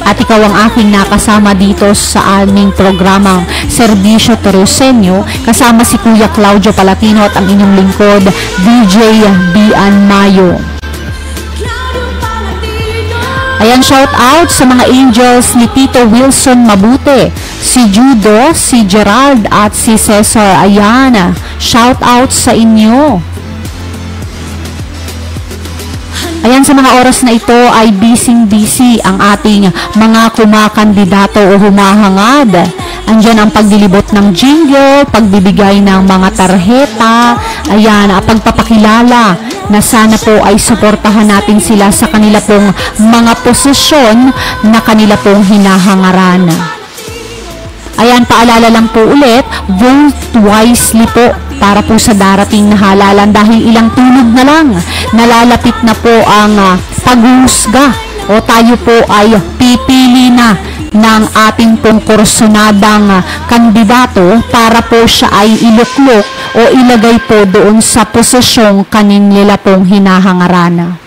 At ikaw ang aking nakasama dito sa aming programang Serbisyo Toriusenyo, kasama si Kuya Claudio Palatino at ang inyong lingkod, DJ Bian Mayo. Ayan, shout out sa mga angels ni Tito Wilson Mabute, si Judo, si Gerald at si Cesar. Ayan, shout out sa inyo. Ayan, sa mga oras na ito ay busy ang ating mga kumakandidato o humahangad. Andyan ang paglilibot ng jingle, pagbibigay ng mga tarheta, ayan, pagpapakilala na sana po ay suportahan natin sila sa kanila pong mga posisyon na kanila pong hinahangaran. Ayan, paalala lang po ulit, vote wisely po para po sa darating na halalan dahil ilang tulog na lang, nalalapit na po ang paghuhusga o tayo po ay pipili na ng ating pong kursunadang kandidato para po siya ay iluklok o ilagay po doon sa posisyong kanila pong hinahangaran.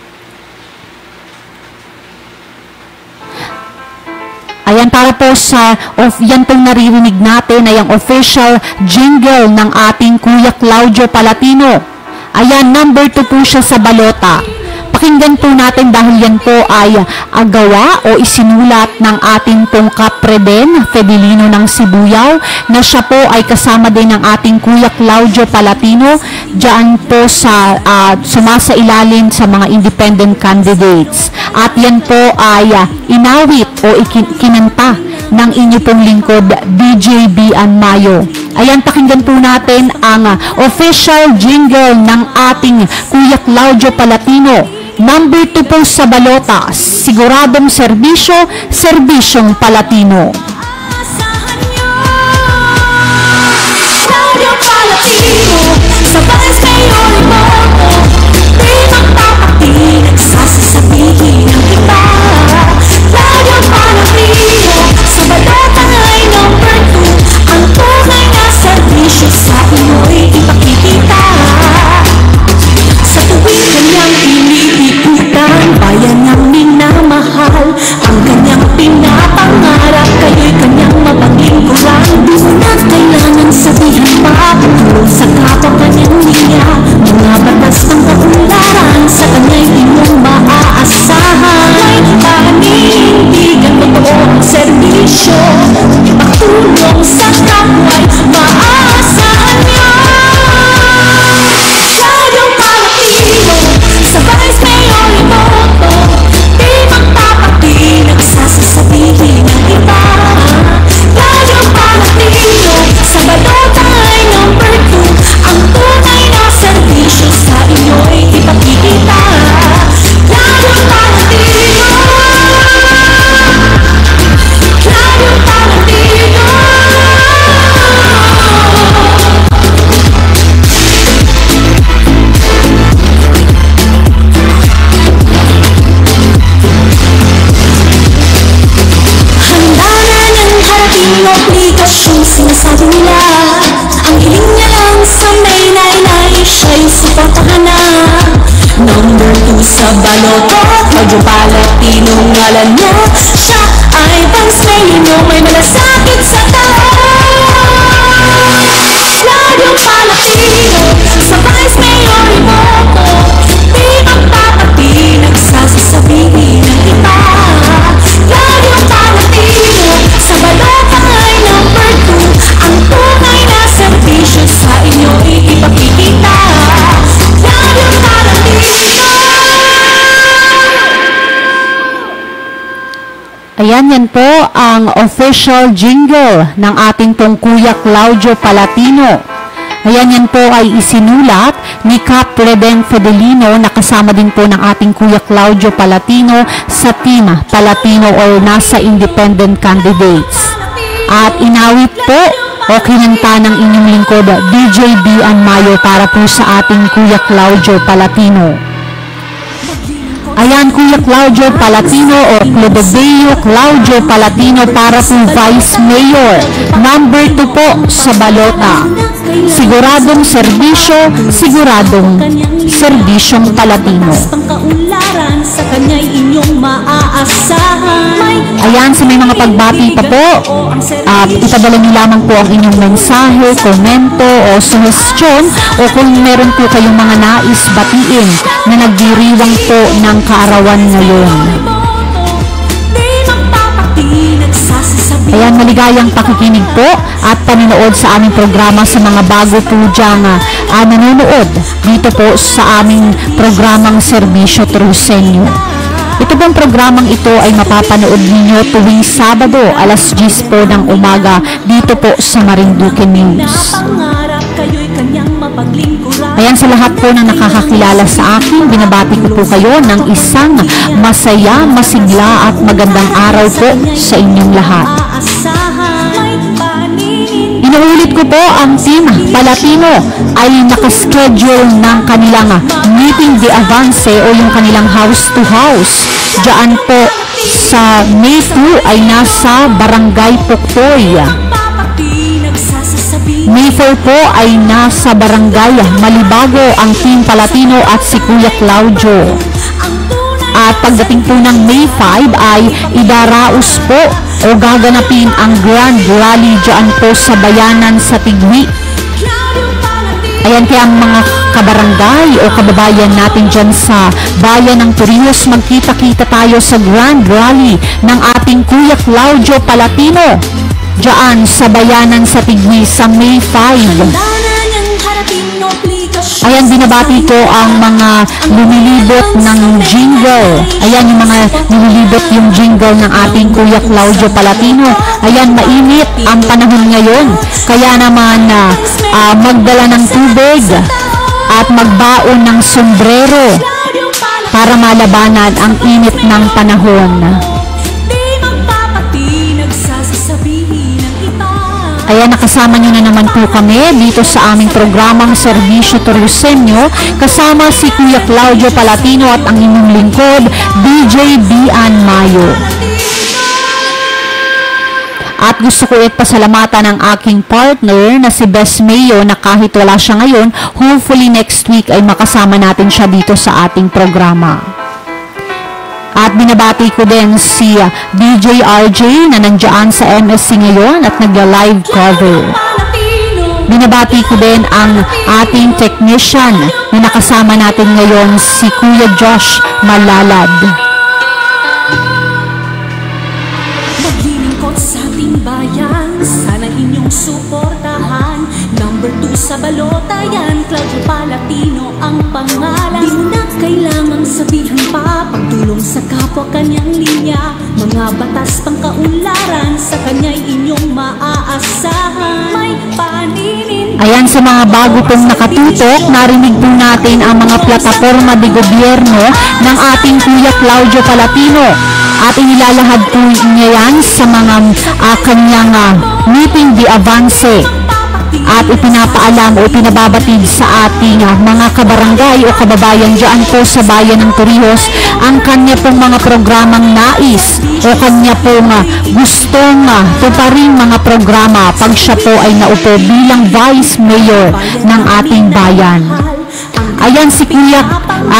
Ayan, para po sa yan pong naririnig natin ay ang official jingle ng ating Kuya Claudio Palatino. Ayan, number 2 po siya sa balota. Pakinggan po natin dahil yan po ay gawa o isinulat ng ating pong Kapreden Fedelino ng Sibuyao na siya po ay kasama din ng ating Kuya Claudio Palatino dyan po sa sumasailalim sa mga independent candidates. At yan po ay inawit o kinanta ng inyo pong lingkod, DJ Bian Mayo. Ayan, pakinggan po natin ang official jingle ng ating Kuya Claudio Palatino Number 2 po sa balota, siguradong serbisyo, serbisyong Palatino. Radio Palatino, sa Vice Mayor Iboto, di magpapati, nagsasasabihin ang iba. Radio Palatino, sa balota ay number 2, ang tunay na serbisyo sa inyo'y ipakikita. Sa tuwing kanyang iniikutan, bayan niyang minamahal, ang kanyang pinapangarap, kayo'y kanyang mapaglingkuran. Di mo na kailangan sabihan pa, tungkol sa kapwa kanyang niya, mga batas ng kaunlaran, sa kanya'y inyong maaasahan. May paninindigan totoo ang serbisyo, ipagtulong sa kapwa'y maaasahan niya. Radio Palatino, sa Vice Mayor Iboto, di magpapati, nagsasasabihin ang iba. Radio Palatino, sa balota ay number 2, ang tunay na serbisyo sa inyo'y ipakikita. Radio Palatino, Radio Palatino. Handa na niyang harapin obligasyong sinasabi nila. Ang hiling niya lang sa may nainay, siya'y suportahan na. Number 2 sa baloto, Radio Palatino ngalan niya. Siya ay Vice Mayor, may malasakit sa taas. Radio Palatino, sa Vice Mayor Iboto, di magpapati, nagsasasabihin ang iba. Radio Palatino, sa balota ay number 2, ang tunay na serbisyo sa inyo'y ipakikita. Radio Palatino. Ayan, yan po ang official jingle ng ating pong Kuya Claudio Palatino. Ayan, yan po ay isinulat ni Cap Reden Fidelino na kasama din po ng ating Kuya Claudio Palatino sa team Palatino or nasa independent candidates. At inawit po o kinanta ng inyong lingkod DJ Bian Mayo para po sa ating Kuya Claudio Palatino. Ayan, Kuya Claudio Palatino o Clodoveo Claudio Palatino para po Vice Mayor. Number 2 po sa balota. Siguradong serbisyo, siguradong serbisyong Palatino. Sa kanya'y inyong maaasahan. Ayan, sa may mga pagbati pa po, ipadala niyo lamang po ang inyong mensahe, komento o suggestion o kung meron po kayong mga nais batiin na nagdiriwang po ng kaarawan ngayon. Ayan, maligayang pakikinig po at panonood sa aming programa sa mga bago po diyang nanonood dito po sa aming programang Serbisyo Trusenyo. Ito pong programang ito ay mapapanood ninyo tuwing Sabado alas 10 po ng umaga dito po sa Marinduque News. Ayan, sa lahat po na nakakakilala sa akin, binabati ko po kayo ng isang masaya, masigla at magandang araw po sa inyong lahat. Inuulit ko po, ang team Palatino ay nakaschedule ng kanilang meeting de avance o yung kanilang house to house. Diyan po sa May 2 ay nasa Barangay Puktoy. May 4 po ay nasa Barangay Malibago ang team Palatino at si Kuya Claudio. At pagdating po ng May 5 ay idaraos po o gaganapin ang Grand Rally dyan po sa bayanan sa Tigwi. Ayan, kaya ang mga kabarangay o kababayan natin dyan sa bayan ng Torrijos, magkita-kita tayo sa Grand Rally ng ating Kuya Claudio Palatino dyan sa bayanan sa Tigwi sa May 5. Ayan, binabati ko ang mga lumilibot ng jingle. Ayan, yung mga lumilibot yung jingle ng ating Kuya Claudio Palatino. Ayan, mainit ang panahon ngayon. Kaya naman magdala ng tubig at magbaon ng sombrero. para malabanan ang init ng panahon. Ayan, nakasama nyo na naman po kami dito sa aming programang Serbisyo Toriosenyo, kasama si Kuya Claudio Palatino at ang inyong lingkod, DJ Dian Mayo. At gusto ko pasalamatan ang aking partner na si Bes Mayo na kahit wala siya ngayon, hopefully next week ay makasama natin siya dito sa ating programa. At binabati ko din si DJ RJ na nandiyan sa MSC ngayon at nagla-live cover. Binabati ko din ang ating technician na nakasama natin ngayon, si Kuya Josh Malalad. Maglilingkod sa ating bayan, sana inyong suportahan. Number 2 sa balota yan, Claudio Palatino ang pangalan. Di mo na kailangang sabihan pa, pagtulong sa kapwa kanyang linya. Mga batas pangkaunlaran, sa kanya'y inyong maaasahan. May paninin. Ayan, sa mga bago pong nakatutok, narinig po natin ang mga plataforma de gobyerno ng ating Kuya Claudio Palatino. At inilalahad po niya yan sa mga kanyang meeting de avance. At ipinapaalam o ipinababatid sa ating mga kabarangay o kababayan dyan po sa bayan ng Torrijos ang kanya pong mga programang nais o kanya pong gustong tuparing mga programa pag siya po ay naupo bilang Vice Mayor ng ating bayan. Ayan, si Kuya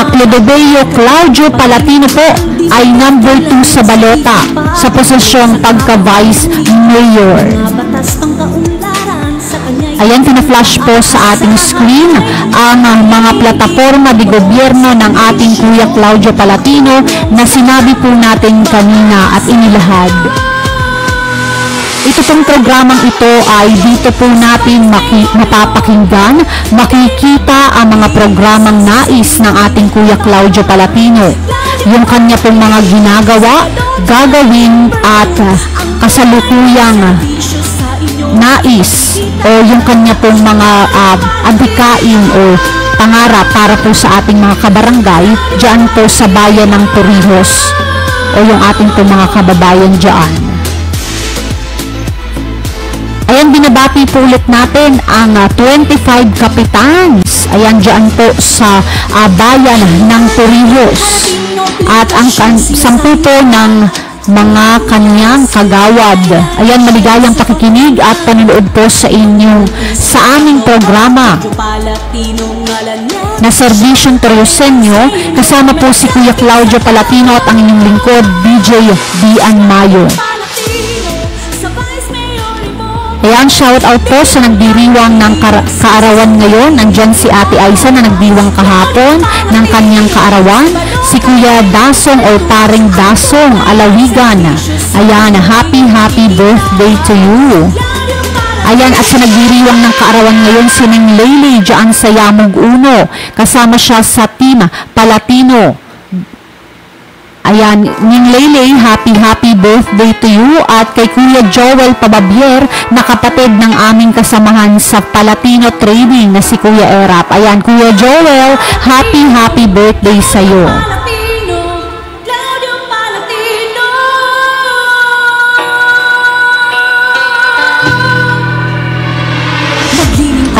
Clodoveo Claudio Palatino po ay number 2 sa balota sa posisyong pagka-Vice Mayor. Ayan, tina-flash po sa ating screen ang mga plataforma de gobyerno ng ating Kuya Claudio Palatino na sinabi po natin kanina at inilahad. Ito pong programang ito ay dito po natin mapapakinggan, makikita ang mga programang nais ng ating Kuya Claudio Palatino. Yung kanya pong mga ginagawa, gagawin at kasalukuyang nais o yung kanya pong mga adhikain o pangarap para po sa ating mga kabarangay dyan po sa bayan ng Torrijos o yung ating po mga kababayan dyan. Ayan, binabati po ulit natin ang 25 kapitans. Ayan, dyan po sa bayan ng Torrijos. At ang 10 po ng mga kanyang kagawad. Ayan, maligayang pakikinig at panonood po sa inyo sa aming programa na Serbisyong Toriosenyo, kasama po si Kuya Claudio Palatino at ang inyong lingkod, DJ Dian Mayo. Ayan, shout out po sa nagdiriwang ng kaarawan ngayon. Nandyan si Ate Aiza na nagdiwang kahapon ng kanyang kaarawan. Si Kuya Dasong o Paring Dasong Alawigan. Ayan, happy birthday to you. Ayan, at sa nagdiriwang ng kaarawan ngayon, si Ning Leyley dyan sa Yamog Uno. Kasama siya sa Team Palatino. Ayan, Ning Leyley, happy birthday to you. At kay Kuya Joel Pababier, na kapatid ng aming kasamahan sa Palatino Trading na si Kuya Erap. Ayan, Kuya Joel, happy birthday sa'yo.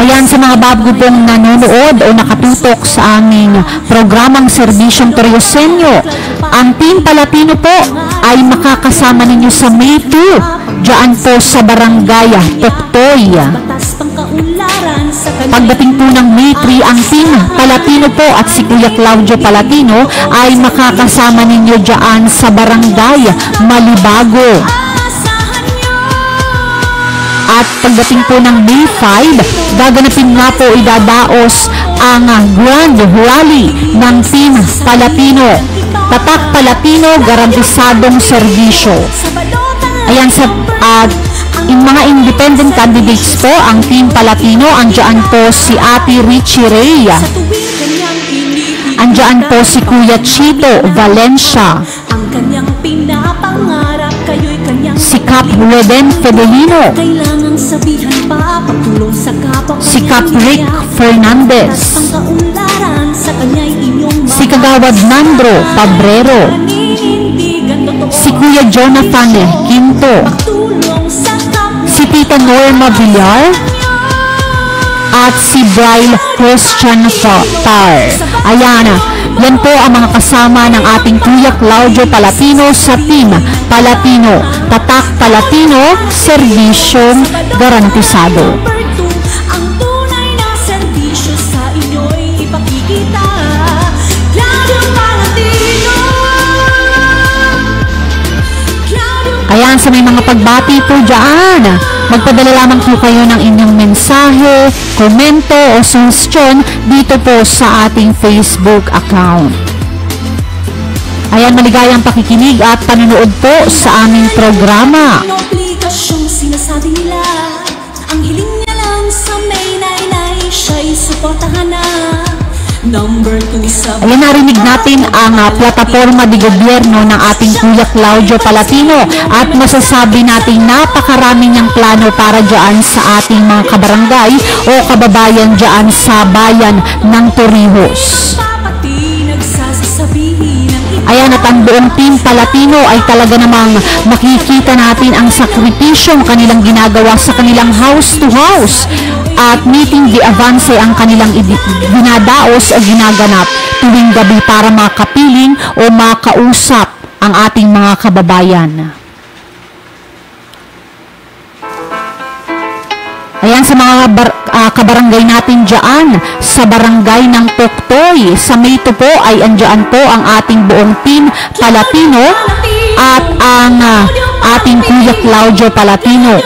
Ayan, sa mga bago pong nanonood o nakatutok sa aming programang Serbisyong Toriosenyo, ang Team Palatino po ay makakasama ninyo sa May 2 dyan po sa Barangay Toktoy. Pagdating po ng May 3, ang Team Palatino po at si Kuya Claudio Palatino ay makakasama ninyo dyan sa Barangay Malibago. At pagdating po ng May 5, gaganapin nga po idadaos ang Grand Rally ng Team Palatino. Tatak Palatino, garantisadong serbisyo. Ayan, sa mga independent candidates po, ang Team Palatino, andyan po si Ate Richie Ray. Andyan po si Kuya Chito Valencia. Si Cap Roden Fidelino, Kailangang sabihan pa, pagtulong sa kapwa. si Cap Rick Fernandez, Ang kaunlaran sa kanya'y inyong si Kagawad Nandro Pabrero, si Kuya Jonathan Quinto, tulong sa kapwa. si Tita Norma Villar, at si Bryle Christian Tar. Ayan, yan po ang mga kasama ng ating Kuya Claudio Palatino sa Team Palatino. Tatak Palatino, serbisyong garantisado. Ang tunay na serbisyo sa inyo'y ipakikita. Claudio Palatino. Ayan, sa may mga pagbati po dyan, magpadala lamang po kayo ng inyong mensahe, komento o suggestion dito po sa ating Facebook account. Ayan, maligayang pakikinig at panonood po sa aming programa. Ang obligasyong sinasabi nila, ang hiling niya lang sa may nainay, siya'y suportahan na. Number 2 sa... Ayan, narinig natin ang plataforma de gobyerno ng ating Kuya Claudio Palatino at masasabi natin napakarami niyang plano para dyan sa ating mga kabarangay o kababayan dyan sa bayan ng Torrijos. Papati nagsasasabihin ng iba. Ayan, at ang buong Team Palatino ay talaga namang makikita natin ang sakripisyong kanilang ginagawa sa kanilang house to house at meeting the avance ang kanilang dinadaos o ginaganap tuwing gabi para makapiling o makausap ang ating mga kababayan. Ayan, sa mga kabarangay natin dyan, sa barangay ng Toktoy, sa Mayto po ay andyan po ang ating buong Team Palatino at ang ating Kuya Claudio Palatino.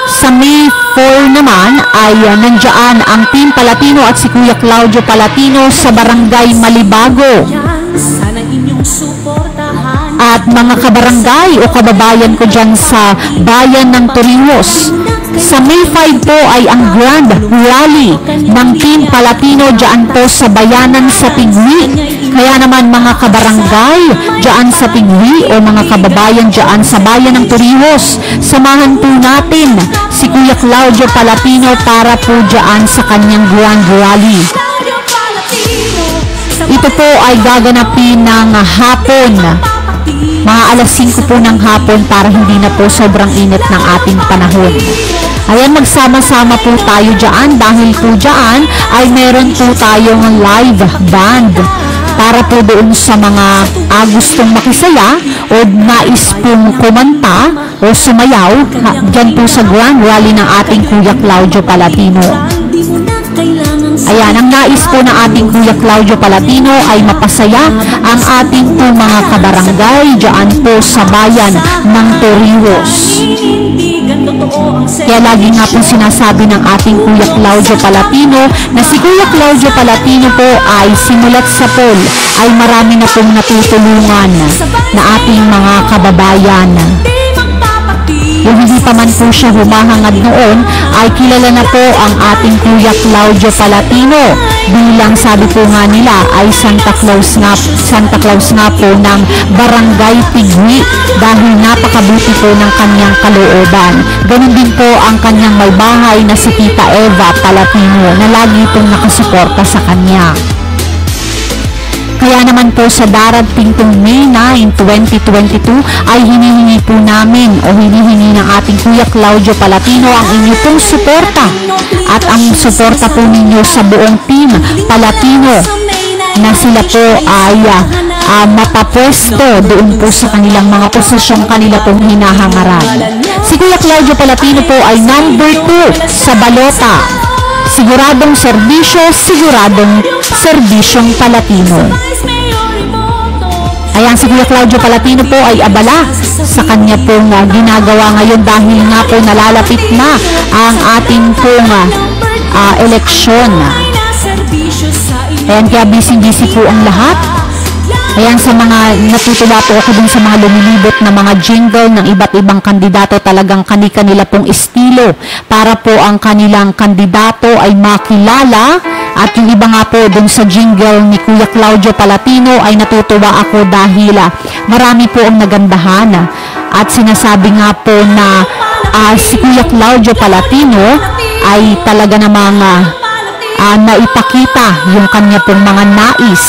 Sa May 4 naman ay nandiyan ang Team Palatino at si Kuya Claudio Palatino sa barangay Malibago. Sana inyong suportahan. At mga kabarangay o kababayan ko dyan sa bayan ng Torrijos, sa May 5 po ay ang Grand Rally ng Team Palatino dyan po sa bayanan sa Tigwi. Kaya naman mga kabarangay dyan sa Tigwi o mga kababayan dyan sa bayan ng Torrijos, samahan po natin si Kuya Claudio Palatino para po dyan sa kanyang Grand Rally. Ito po ay gaganapin ng hapon, mga alas 5 po ng hapon para hindi na po sobrang init ng ating panahon. Ayan, magsama-sama po tayo dyan dahil po dyan ay meron po tayong live band para po doon sa mga gustong makisaya o nais pong kumanta o sumayaw dyan po sa Grand Rally ng ating Kuya Claudio Palatino. Ayan, ang nais po ng ating Kuya Claudio Palatino ay mapasaya ang ating po mga kabarangay dyan po sa bayan ng Torrijos. Kaya lagi nga po sinasabi ng ating Kuya Claudio Palatino na si Kuya Claudio Palatino po ay simulat sa poll ay marami na pong natutulungan na ating mga kababayan. Kung hindi pa man po siya humahangad noon, ay kilala na po ang ating Kuya Claudio Palatino bilang sabi po nga nila ay Santa Claus nga po ng Barangay Tigwi dahil napakabuti po ng kanyang kalooban. Ganun din po ang kanyang may bahay na si Tita Eva Palatino na lagi pong nakasuporta sa kanya. Kaya naman po sa darating pong May 9, 2022 ay hinihingi po namin o hinihingi ng ating Kuya Claudio Palatino ang inyong pong suporta at ang suporta po ninyo sa buong Team Palatino na sila po ay mapapwesto doon po sa kanilang mga posisyong kanila pong hinahangaran. Si Kuya Claudio Palatino po ay number 2 sa balota. Siguradong serbisyo, siguradong serbisyong Palatino. Ayan, si Kuya Claudio Palatino po ay abala sa kanya pong ginagawa ngayon dahil nga po nalalapit na ang ating pong eleksyon. Ayan, kaya busy-busy po ang lahat. Ayan, sa mga natutuwa po ako dun sa mga lumilibot na mga jingle ng iba't ibang kandidato, talagang kani-kanila pong estilo para po ang kanilang kandidato ay makilala At yung iba nga po dun sa jingle ni Kuya Claudio Palatino ay natutuwa ako dahil marami po ang nagandahan. At sinasabi nga po na si Kuya Claudio Palatino ay talaga namang naipakita yung kanya pong mga nais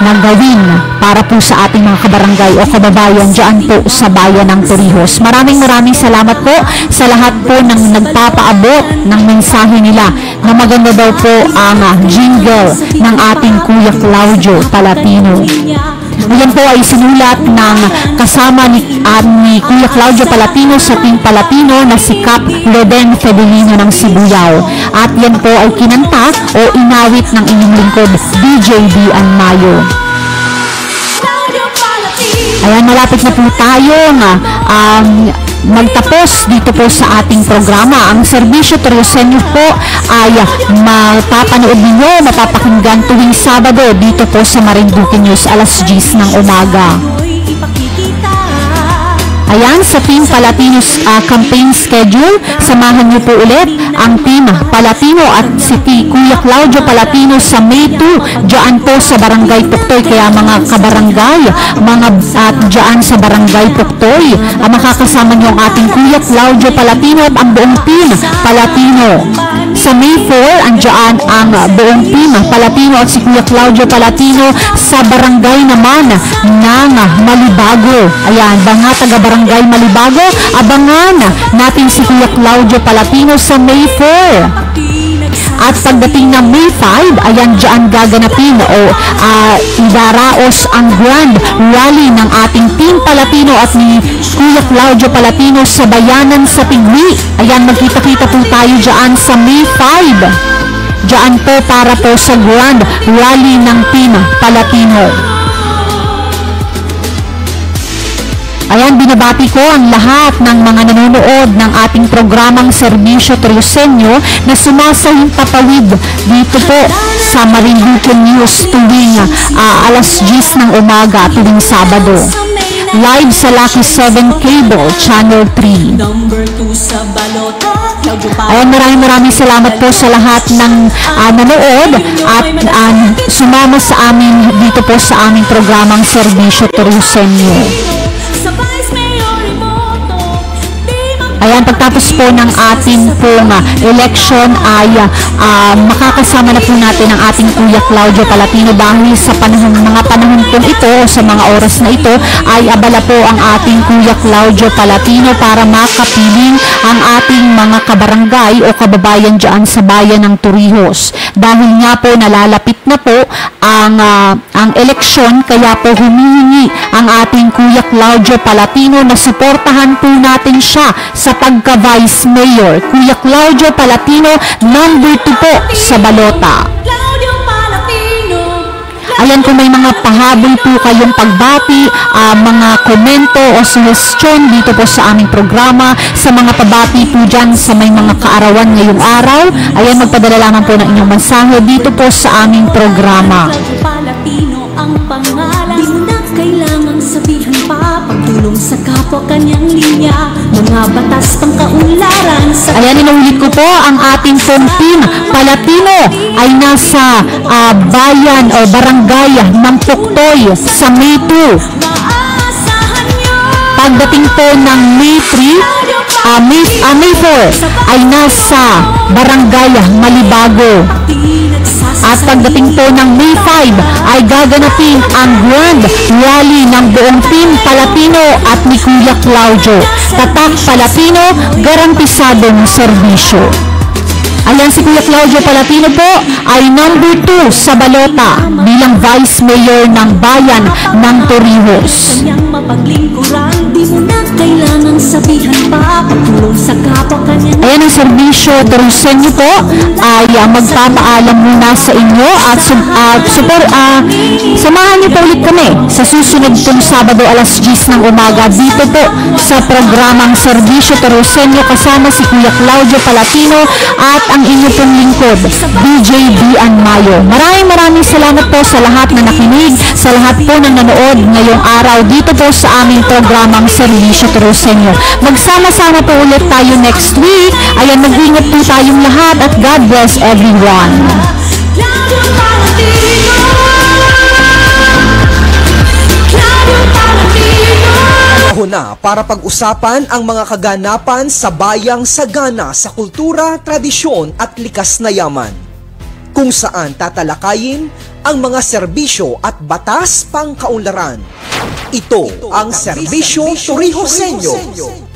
na gawin para po sa ating mga kabarangay o kababayan dyan po sa bayan ng Torrijos. Maraming salamat po sa lahat po ng nagpapaabot ng mensahe nila na maganda daw po ang jingle ng ating Kuya Claudio Palatino. Yan po ay sinulat ng kasama ni Kuya Claudio Palatino sa Team Palatino na si Cap Loden Fedelino ng Sibuyao. At yan po ay kinanta o inawit ng inyong lingkod, DJ Dian Mayo. Ayan, malapit na po tayong magtapos dito po sa ating programa. Ang serbisyo Torjoseño po ay mapapanood ninyo, mapapakinggan tuwing Sabado dito po sa Marinduque News alas 10 ng umaga. Ayan, sa Team Palatinos campaign schedule, samahan niyo po ulit ang Team Palatino at si Kuya Claudio Palatino sa May 2, dyan po sa Barangay Puktoy. Kaya mga kabarangay, at dyan sa Barangay Puktoy, makakasama niyo ang ating Kuya Claudio Palatino at ang buong Team Palatino. Sa May 4, andyan ang buong Team Palatino at si Kuya Claudio Palatino sa Barangay naman ng Malibago. Ayan, mga taga-Barangay Malibago, abangan natin si Kuya Claudio Palatino sa May 4. At pagdating ng May 5, ayan dyan gaganapin o idaraos ang grand rally ng ating Team Palatino at ni Kuya Claudio Palatino sa Bayanan sa Pigli. Ayan, magkita-kita po tayo dyan sa May 5. Dyan po para po sa grand rally ng Team Palatino. Ayan, binabati ko ang lahat ng mga nanonood ng ating programang Serbisyo Torjoseño na sumasahimpapawid dito po sa Marinduque News tuwing alas 10 ng umaga tuwing Sabado. Live sa Lucky 7 Cable, Channel 3. Ayan, maraming salamat po sa lahat ng nanood at sumama sa amin dito po sa aming programang Serbisyo Torjoseño. Ayan, pagtapos po ng ating pong election ay makakasama na po natin ang ating Kuya Claudio Palatino dahil sa mga panahon po ito, sa mga oras na ito, ay abala po ang ating Kuya Claudio Palatino para makapiling ang ating mga kabarangay o kababayan dyan sa bayan ng Torrijos. Dahil nga po nalalapit na po ang eleksyon, kaya po humihingi ang ating Kuya Claudio Palatino na suportahan po natin siya sa pagka-Vice Mayor. Kuya Claudio Palatino, number 2 po sa balota. Ayan, kung may mga pahabol po kayong pagbati, mga komento o suggestion dito po sa aming programa, sa mga pabati po dyan sa may mga kaarawan ngayong araw, ayan, magpadala lamang po ng inyong mensahe dito po sa aming programa. Ang pangalan, di mo na kailangang sabihan pa, pagtulong sa kapwa kanyang linya, mga batas pangkaunlaran sa... Ayan, inuulit ko po, ang ating Team Palatino ay nasa bayan o barangay ng Puktoy sa May 2. Pagdating po ng May 3, May 4 ay nasa barangay Malibago. At pagdating po ng May 5 ay gaganapin ang grand rally ng buong Team Palatino at ni Kuya Claudio. Tatak Palatino, garantisadong serbisyo. Ayan, si Kuya Claudio Palatino po ay number 2 sa balota bilang Vice Mayor ng bayan ng Torrijos. Ayan, ang serbisyo Torjoseño po ay magpapaalam muna sa inyo at samahan niyo po ulit kami sa susunod pong Sabado alas 10 ng umaga dito po sa programang Serbisyo Torjoseño kasama si Kuya Claudio Palatino at ang inyo pong lingkod, DJ Dian Mayo. Maraming salamat po sa lahat na nakinig, sa lahat po na nanood ngayong araw dito po sa aming programang Serbisyo Torjoseño. Magsama-sama po ulit tayo next week. Ayan, mag-ingat po tayong lahat at God bless everyone. Panahon na para pag-usapan ang mga kaganapan sa bayang sagana sa kultura, tradisyon at likas na yaman, kung saan tatalakayin ang mga serbisyo at batas pangkaunlaran. Ito ang Serbisyo Torrijoseno,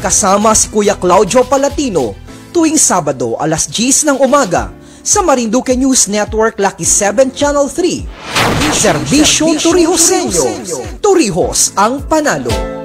kasama si Kuya Claudio Palatino tuwing Sabado alas 10 ng umaga sa Marinduque News Network Lucky 7 Channel 3. Serbisyo Torrijoseno, Torrijos ang panalo.